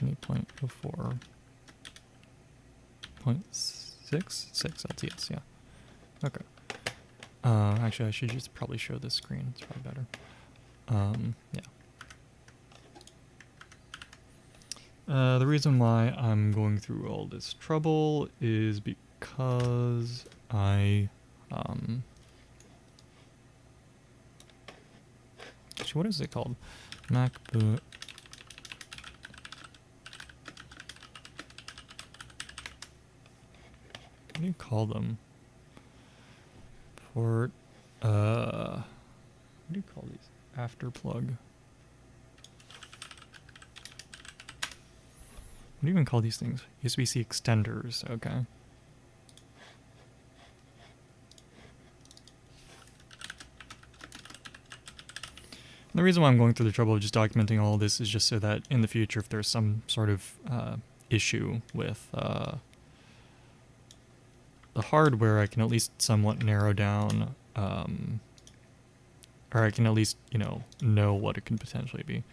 20.04.66 LTS, yeah. Okay. Actually, I should just probably show this screen. It's probably better. Yeah. The reason why I'm going through all this trouble is because I, actually, what is it called? MacBook. What do you call them? Port, what do you call these? Afterplug. What do you even call these things? USB-C extenders, okay. And the reason why I'm going through the trouble of just documenting all of this is just so that in the future, if there's some sort of issue with the hardware, I can at least somewhat narrow down, or I can at least, know what it could potentially be.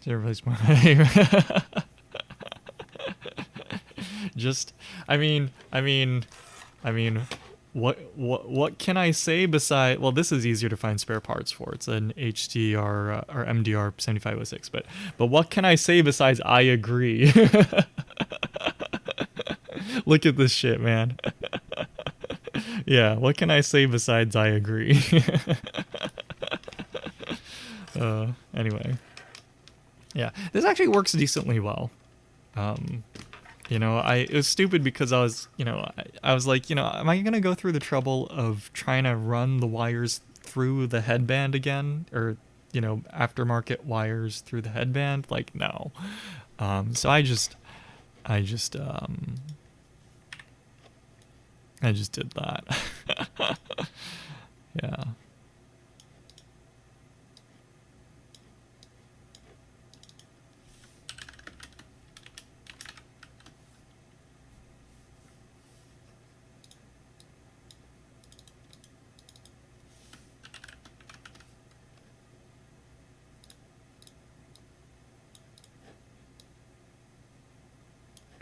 Everybody's Just, I mean, what can I say beside? Well, this is easier to find spare parts for. It's an HDR or MDR 7506. But what can I say besides I agree? Look at this shit, man. Yeah, what can I say besides I agree? Anyway, yeah, this actually works decently well. Um, it was stupid because I was like, am I gonna go through the trouble of trying to run the wires through the headband again, or aftermarket wires through the headband? Like, no. So I just, I just did that. Yeah.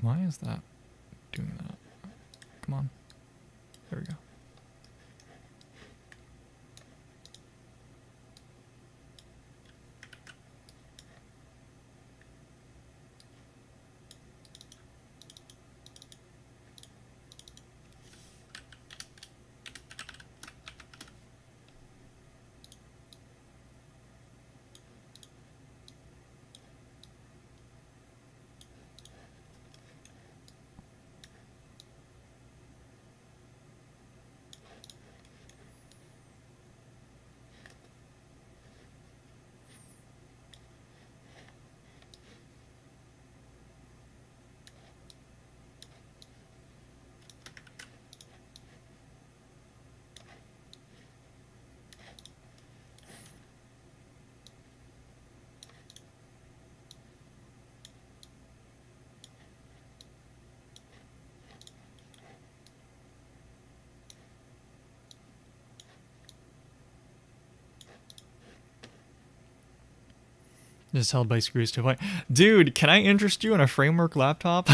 Why is that doing that? Come on. There we go. Just held by screws to a point. Dude, can I interest you in a framework laptop?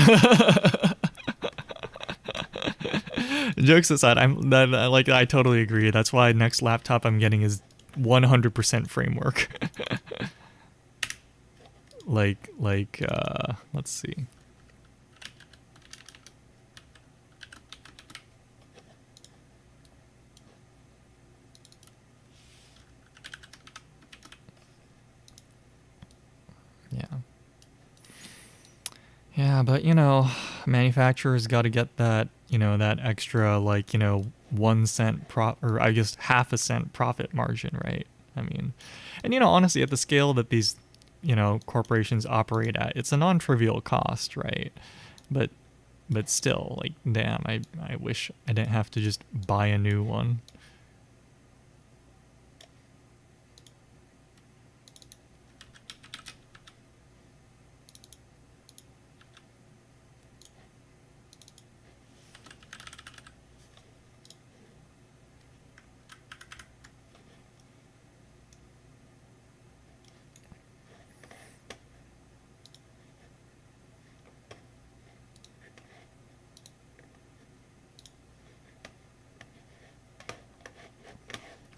Jokes aside, I totally agree. That's why next laptop I'm getting is 100% framework. Let's see. Yeah. Yeah, but manufacturers got to get that, that extra 1 cent or I guess half a cent profit margin, right? I mean, and honestly, at the scale that these, corporations operate at, it's a non-trivial cost, right? But still, like, damn, I wish I didn't have to just buy a new one.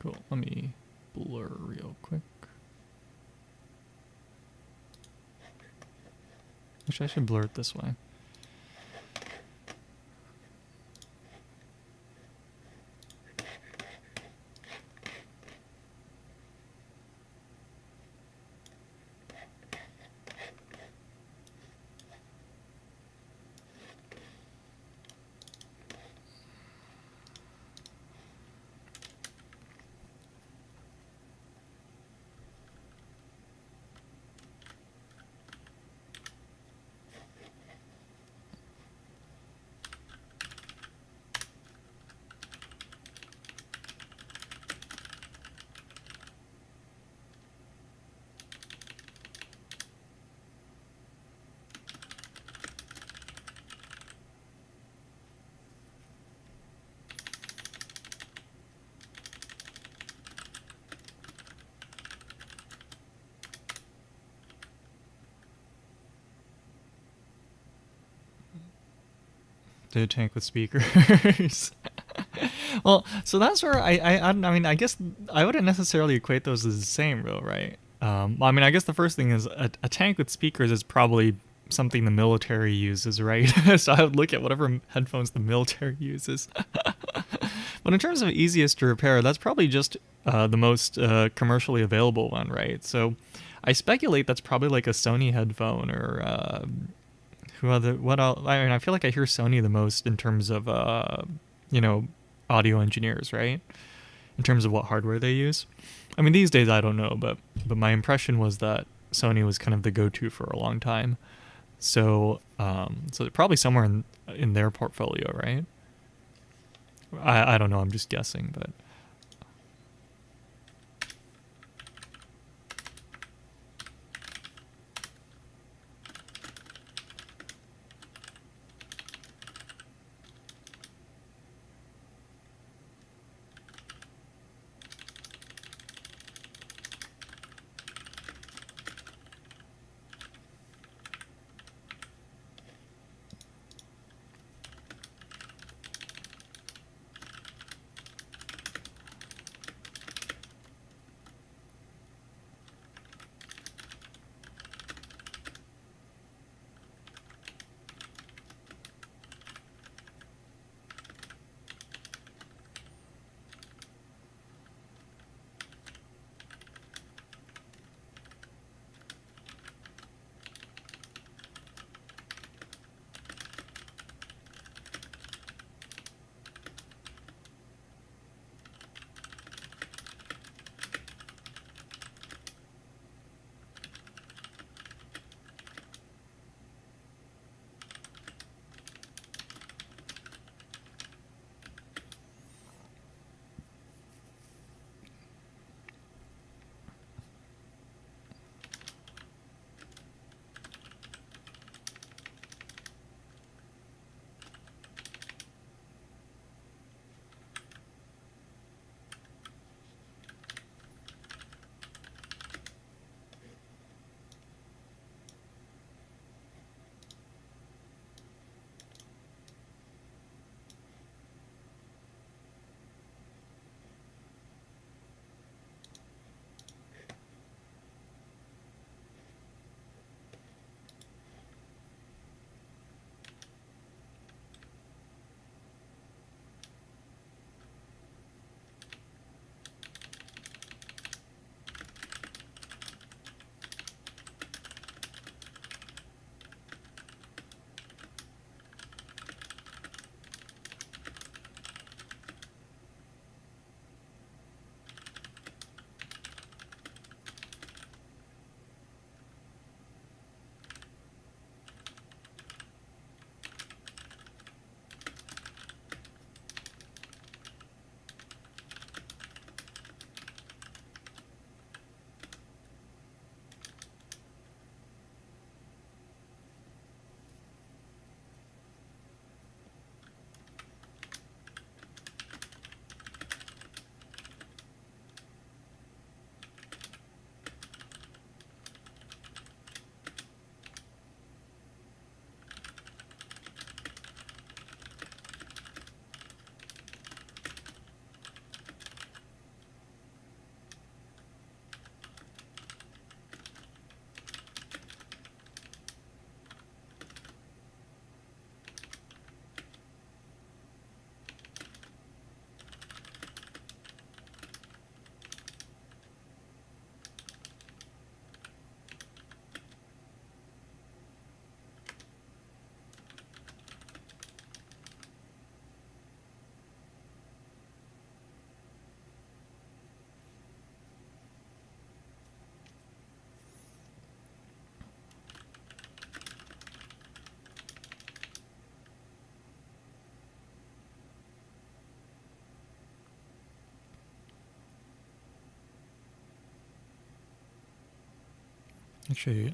Cool. Let me blur real quick. Actually, I should blur it this way. The tank with speakers. Well, so that's where I mean, I guess I wouldn't necessarily equate those as the same, though, right? I mean, I guess the first thing is a tank with speakers is probably something the military uses, right? So I would look at whatever headphones the military uses. But in terms of easiest to repair, that's probably just the most commercially available one, right? So I speculate that's probably like a Sony headphone or who other what else? I mean, I feel like I hear Sony the most in terms of you know, audio engineers, right? In terms of what hardware they use. I mean, these days I don't know, but my impression was that Sony was kind of the go-to for a long time. So so probably somewhere in their portfolio, right? I don't know. I'm just guessing, but actually,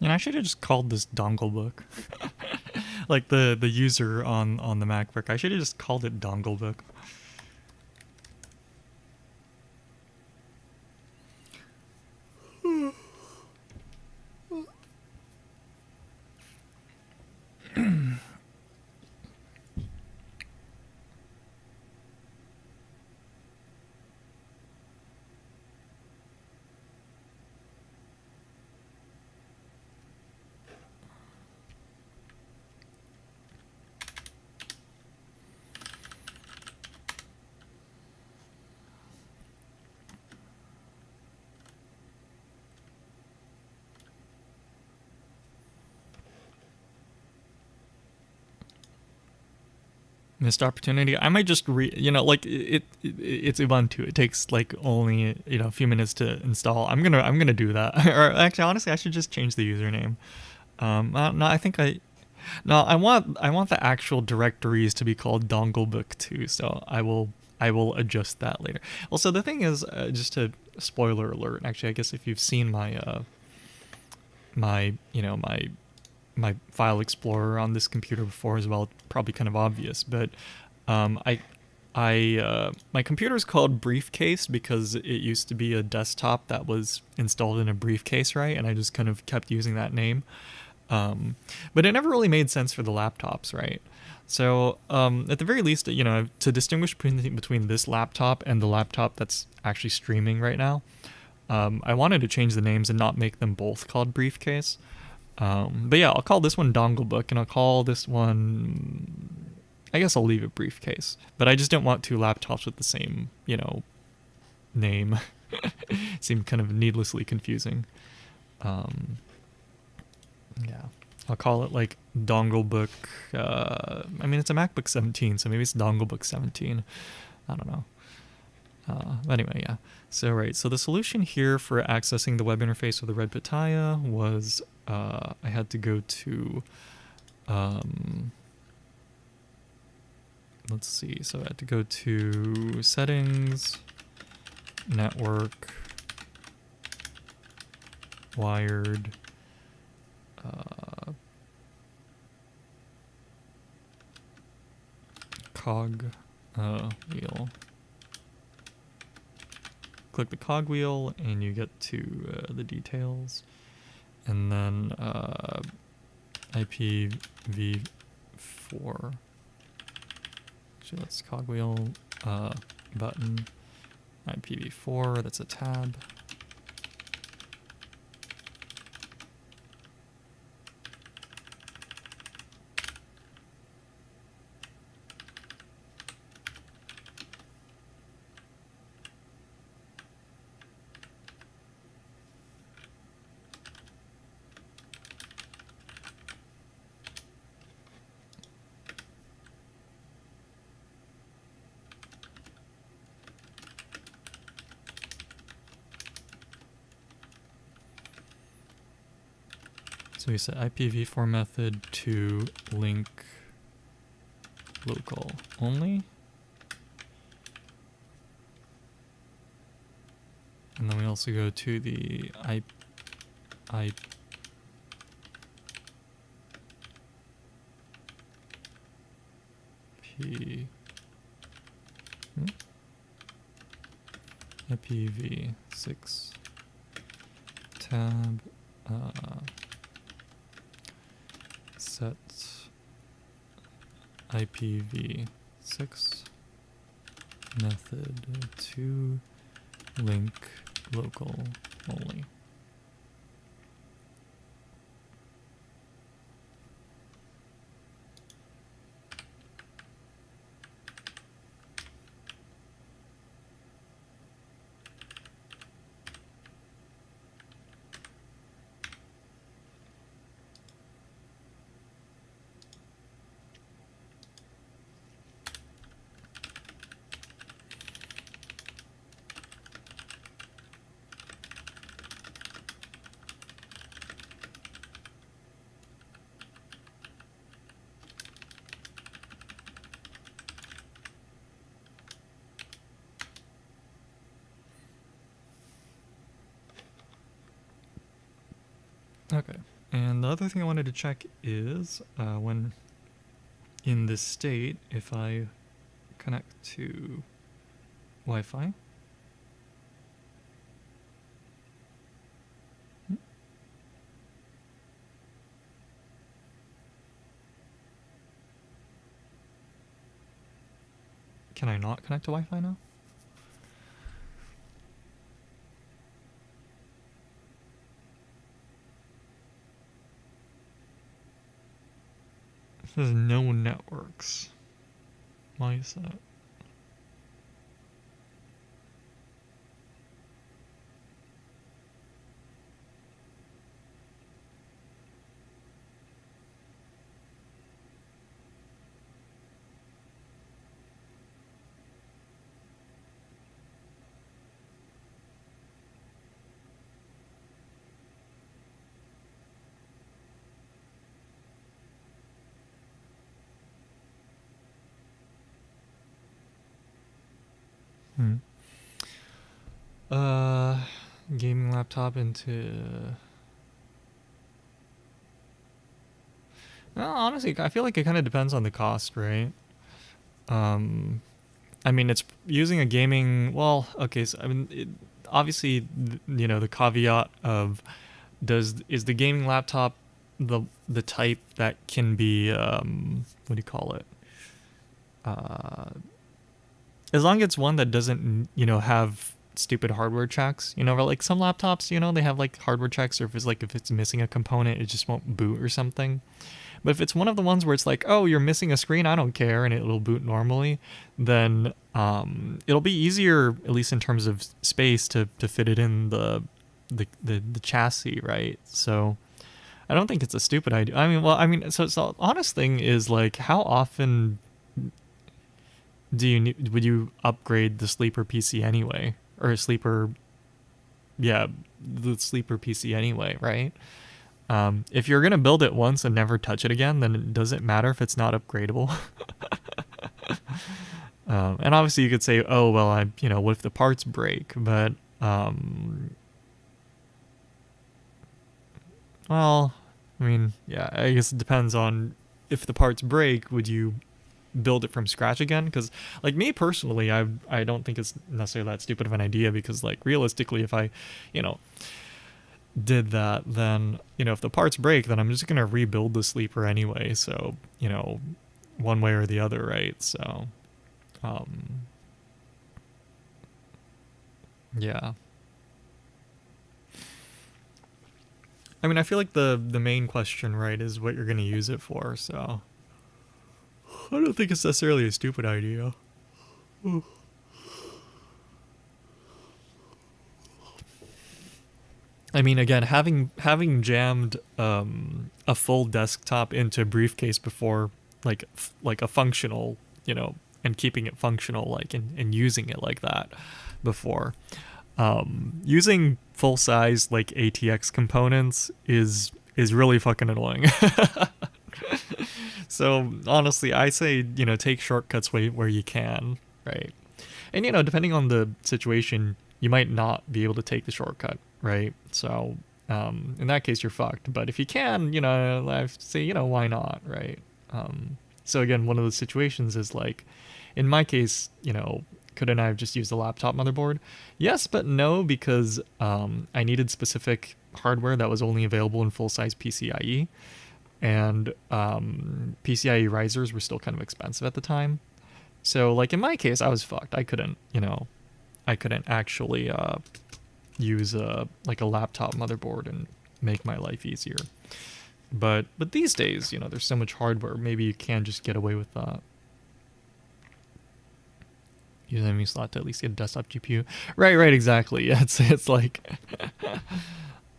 Man, I should have just called this Donglebook. Like the user on the MacBook. I should have just called it Donglebook. Missed opportunity. I might just like it's Ubuntu. It takes like only a few minutes to install. I'm gonna do that. Or actually, honestly, I should just change the username. No, I think no, I want the actual directories to be called Donglebook too. So I will adjust that later. Also, the thing is, just to spoiler alert. Actually, I guess if you've seen my file explorer on this computer before as well, it's probably kind of obvious, but my computer is called Briefcase because it used to be a desktop that was installed in a briefcase, right? And I just kind of kept using that name, but it never really made sense for the laptops, right? So at the very least, to distinguish between this laptop and the laptop that's actually streaming right now, I wanted to change the names and not make them both called Briefcase. But yeah, I'll call this one Donglebook, and I'll call this one, I guess I'll leave it Briefcase. But I just don't want two laptops with the same, name. Seemed kind of needlessly confusing. Yeah. I'll call it like Donglebook. I mean, it's a MacBook 17, so maybe it's Donglebook 17. I don't know. But anyway, yeah. So, right. So the solution here for accessing the web interface of the Red Pitaya was I had to go to, let's see. So I had to go to Settings, Network, Wired, cog wheel. Click the cogwheel and you get to the details, and then IPv4. So that's cogwheel button, IPv4. That's a tab. So we set IPv4 method to link local only. And then we also go to the IPv6 tab set IPv6 method to link local only. Okay, And the other thing I wanted to check is when in this state, if I connect to Wi-Fi. Can I not connect to Wi-Fi now? It says no networks. Why is that? Hmm. Gaming laptop into. Well, honestly, I feel like it kind of depends on the cost, right? Um, I mean, it's using a gaming. Well, okay, so I mean, obviously, the caveat of is the gaming laptop the type that can be what do you call it? Uh, as long as it's one that doesn't have stupid hardware checks, or like some laptops, they have like hardware checks, or if it's missing a component, it just won't boot or something. But if it's one of the ones where it's like, oh, you're missing a screen, I don't care, and it'll boot normally, then it'll be easier, at least in terms of space, to fit it in the chassis, right? So I don't think it's a stupid idea. So the honest thing is, like, how often would you upgrade the sleeper PC anyway, or a sleeper, yeah, the sleeper PC anyway, right? If you're gonna build it once and never touch it again, then it doesn't matter if it's not upgradable. And obviously you could say, oh well, what if the parts break? But well, I mean, yeah, I guess it depends on if the parts break. Would you build it from scratch again? Because like me personally, I don't think it's necessarily that stupid of an idea, because like realistically, if I you know did that, then if the parts break, then I'm just gonna rebuild the sleeper anyway, so one way or the other, right? So um yeah, I mean, I feel like the main question, right, is what you're gonna use it for. So I don't think it's necessarily a stupid idea. I mean, again, having jammed a full desktop into a briefcase before, like a functional, and keeping it functional, like, and using it like that before, using full size like ATX components is really fucking annoying. So honestly, I say take shortcuts where you can, right? And depending on the situation, you might not be able to take the shortcut, right? So in that case, you're fucked. But if you can, I say, why not, right? So again, one of the situations is like, in my case, couldn't I have just used a laptop motherboard? Yes, but no, because I needed specific hardware that was only available in full size PCIe, and PCIe risers were still kind of expensive at the time. So like in my case, I was fucked. I couldn't actually use a laptop motherboard and make my life easier. But these days, there's so much hardware. Maybe you can just get away with that. Use an NVMe slot to at least get a desktop GPU. Right, exactly. Yeah, it's like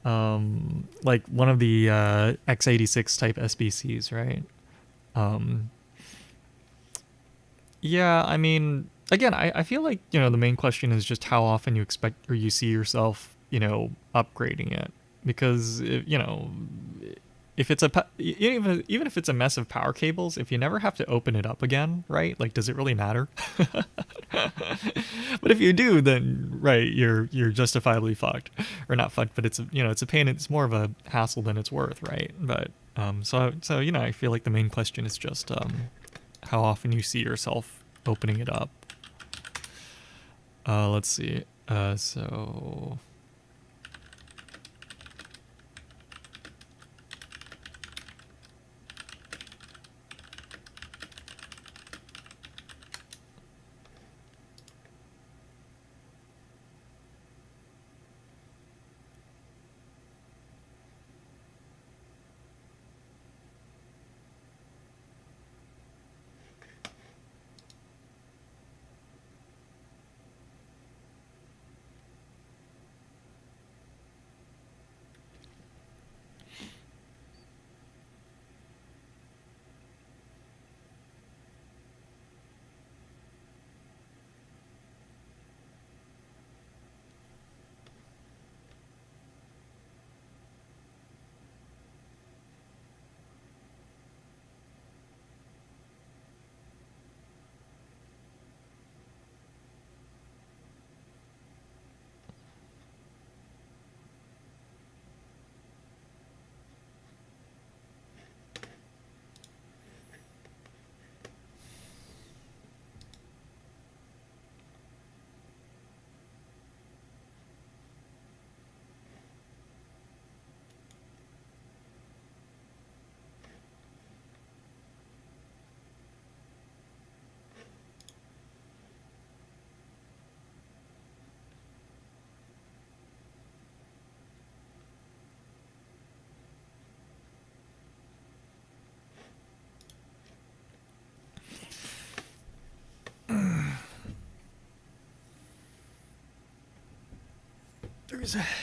like one of the x86 type SBCs, right? Um, yeah, I mean, again, I feel like, the main question is just how often you expect or you see yourself, upgrading it. Because, if it's even if it's a mess of power cables, if you never have to open it up again, right? Like, does it really matter? But if you do, then right, you're justifiably fucked, or not fucked, but it's it's a pain. It's more of a hassle than it's worth, right? But so I feel like the main question is just how often you see yourself opening it up. Let's see. So.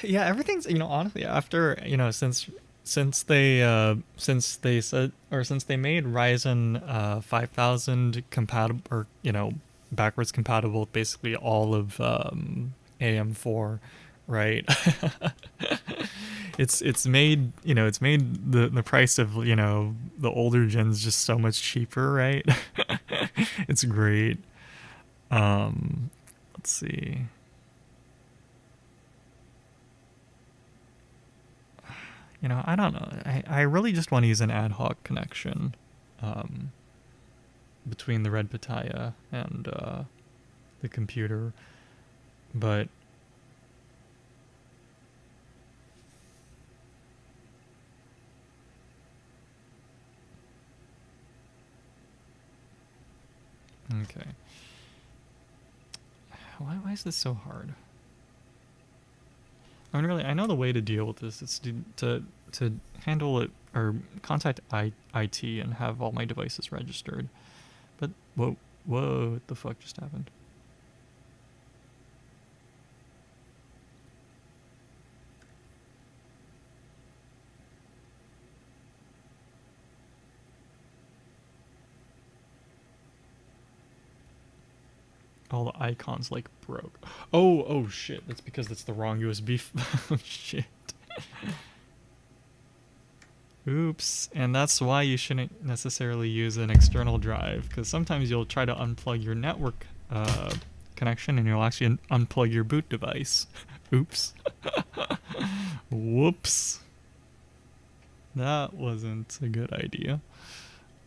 Yeah, everything's honestly after since they said or since they made Ryzen 5000 compatible or backwards compatible with basically all of AM4, right? It's made the price of the older gens just so much cheaper, right? It's great. Let's see. I don't know. I really just want to use an ad hoc connection um, between the Red Pitaya and the computer. But okay. Why is this so hard? I mean, really, I know the way to deal with this is to handle it or contact IT and have all my devices registered. But whoa, what the fuck just happened? All the icons like broke. Oh shit! That's because that's the wrong USB. Oh shit. Oops. And that's why you shouldn't necessarily use an external drive, because sometimes you'll try to unplug your network connection and you'll actually unplug your boot device. Oops. Whoops. That wasn't a good idea.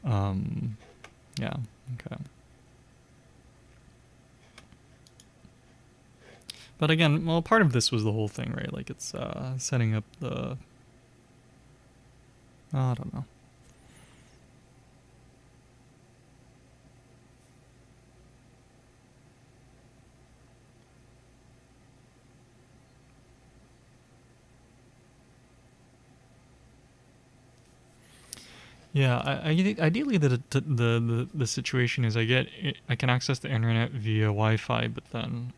Yeah, okay. But again, well, part of this was the whole thing, right? Like it's setting up the. I don't know. Yeah, ideally the situation is I can access the internet via Wi-Fi, but then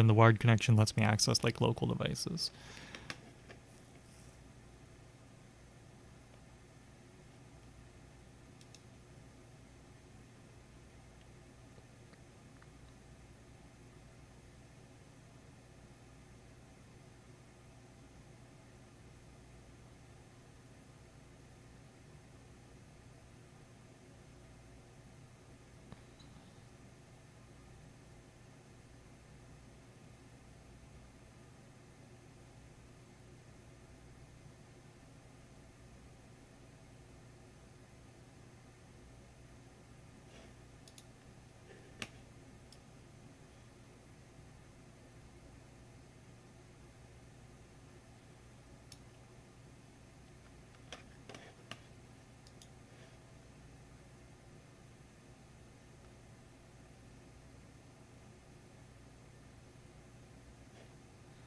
the wired connection lets me access like local devices.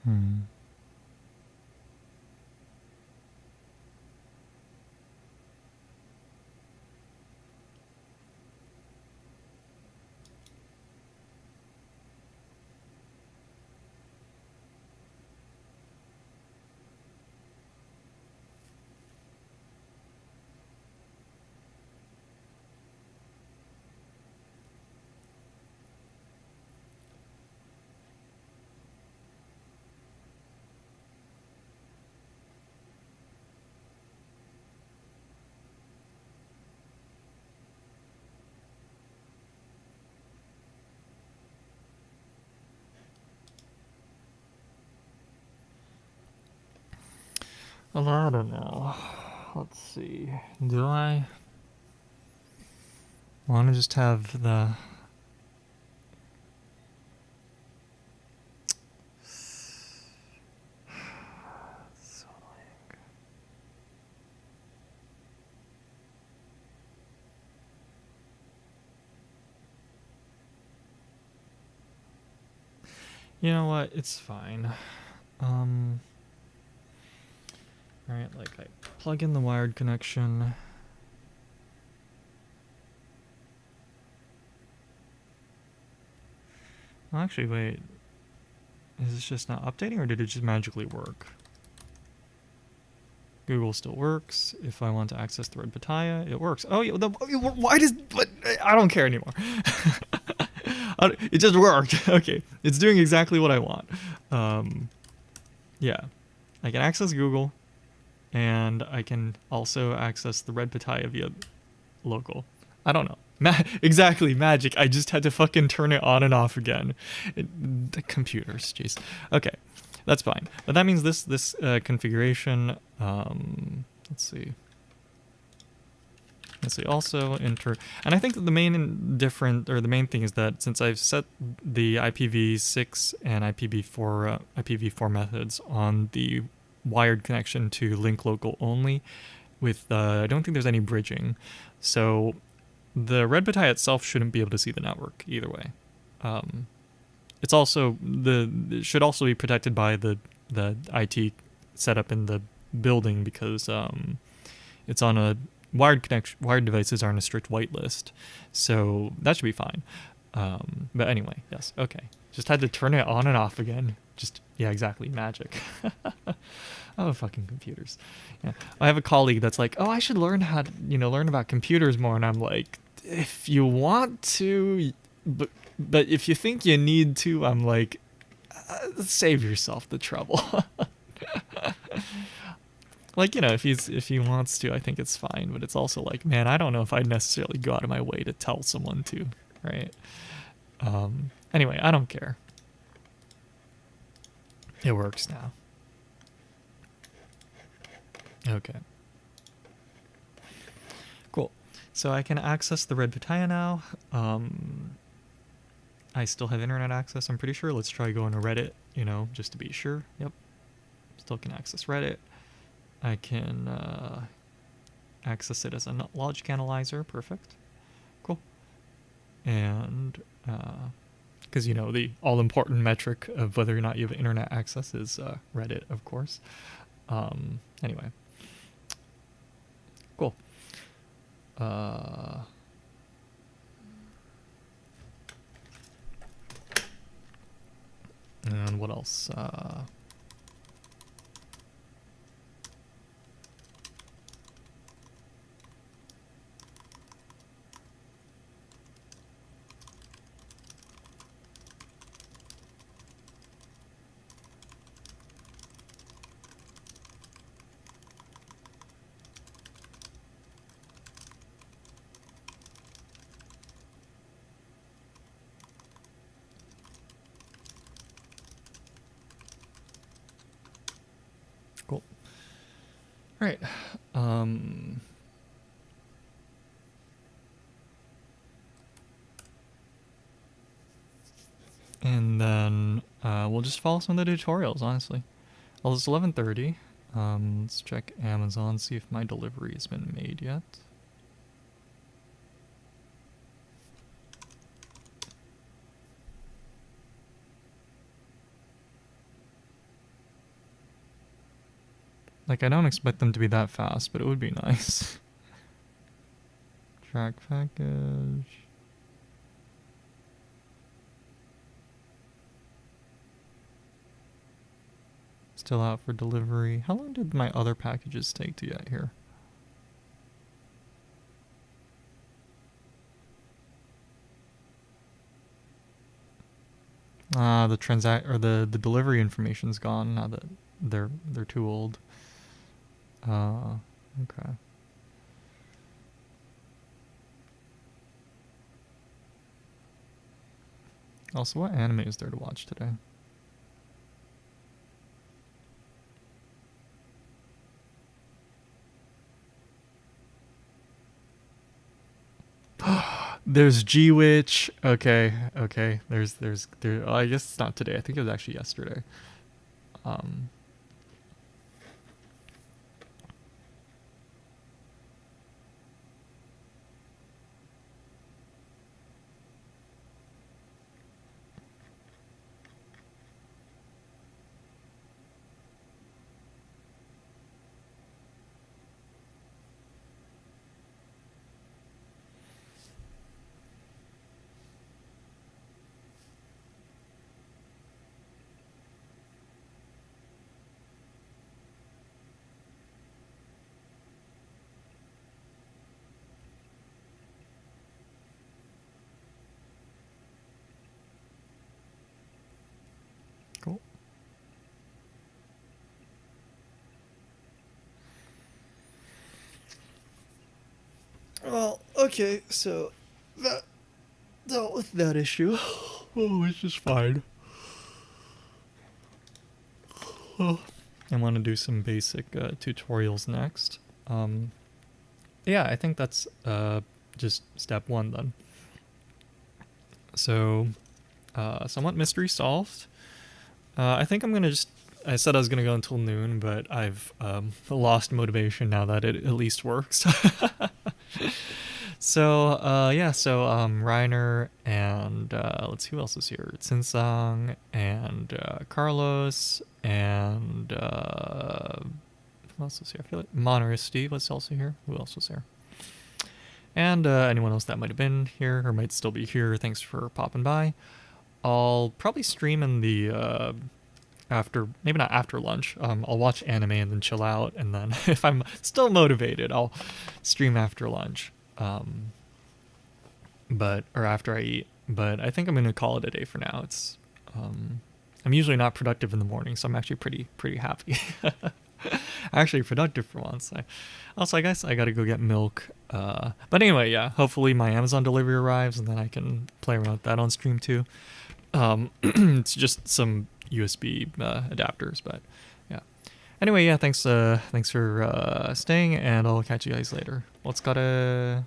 Hmm. Well, I don't know. Let's see. Do I want to just have the... So annoying. You know what? It's fine. Alright, like I plug in the wired connection. Well, actually, wait. Is this just not updating, or did it just magically work? Google still works. If I want to access the Red Pitaya, it works. Oh, yeah, why does... But I don't care anymore. It just worked. Okay, it's doing exactly what I want. Yeah, I can access Google, and I can also access the Red Pitaya via local. I don't know. Exactly, magic. I just had to fucking turn it on and off again. The computers, jeez. Okay, that's fine. But that means this configuration. Let's see. Let's see. Also enter, and I think that the main thing is that since I've set the IPv6 and IPv4 methods on the wired connection to link local only, with I don't think there's any bridging, so the Red Pitaya itself shouldn't be able to see the network either way. It's also it should also be protected by the IT setup in the building, because it's on a wired connection. Wired devices are on a strict whitelist, so that should be fine. But anyway, yes, okay. Just had to turn it on and off again. Just, yeah, exactly, magic. Oh, fucking computers. Yeah, I have a colleague that's like, oh, I should learn how to, learn about computers more, and I'm like, if you want to, but if you think you need to, I'm like, save yourself the trouble. Like, if he wants to, I think it's fine, but it's also like, man, I don't know if I'd necessarily go out of my way to tell someone to, right? Anyway, I don't care. It works now. Okay. Cool. So I can access the Red Pitaya now. I still have internet access, I'm pretty sure. Let's try going to Reddit, just to be sure. Yep. Still can access Reddit. I can access it as a logic analyzer. Perfect. Cool. And because the all-important metric of whether or not you have internet access is Reddit, of course. Anyway. Cool. And what else? Cool. All right. And then we'll just follow some of the tutorials, honestly. Well, it's 11:30. Let's check Amazon, see if my delivery has been made yet. Like, I don't expect them to be that fast, but it would be nice. Track package. Still out for delivery. How long did my other packages take to get here? The delivery information's gone now that they're too old. Okay. Also, what anime is there to watch today? There's G-Witch. Okay, okay. There. I guess it's not today. I think it was actually yesterday. Um. Cool. Well, okay, so that dealt with that issue. Oh, which is fine. Oh, I want to do some basic tutorials next. Yeah, I think that's just step one then. So, somewhat mystery solved. I think I'm gonna just. I said I was gonna go until noon, but I've lost motivation now that it at least works. So yeah, so Reiner and let's see who else is here. Tsinsang and Carlos and who else is here? I feel like Monoristi was also here. Who else was here? And anyone else that might have been here or might still be here. Thanks for popping by. I'll probably stream in the after, maybe not after lunch. I'll watch anime and then chill out, and then if I'm still motivated, I'll stream after lunch. Or after I eat. But I think I'm gonna call it a day for now. It's I'm usually not productive in the morning, so I'm actually pretty happy. Actually productive for once. I guess I gotta go get milk. But anyway, yeah. Hopefully my Amazon delivery arrives, and then I can play around with that on stream too. It's just some USB adapters, but yeah. Anyway, yeah. Thanks for staying, and I'll catch you guys later. Let's go to.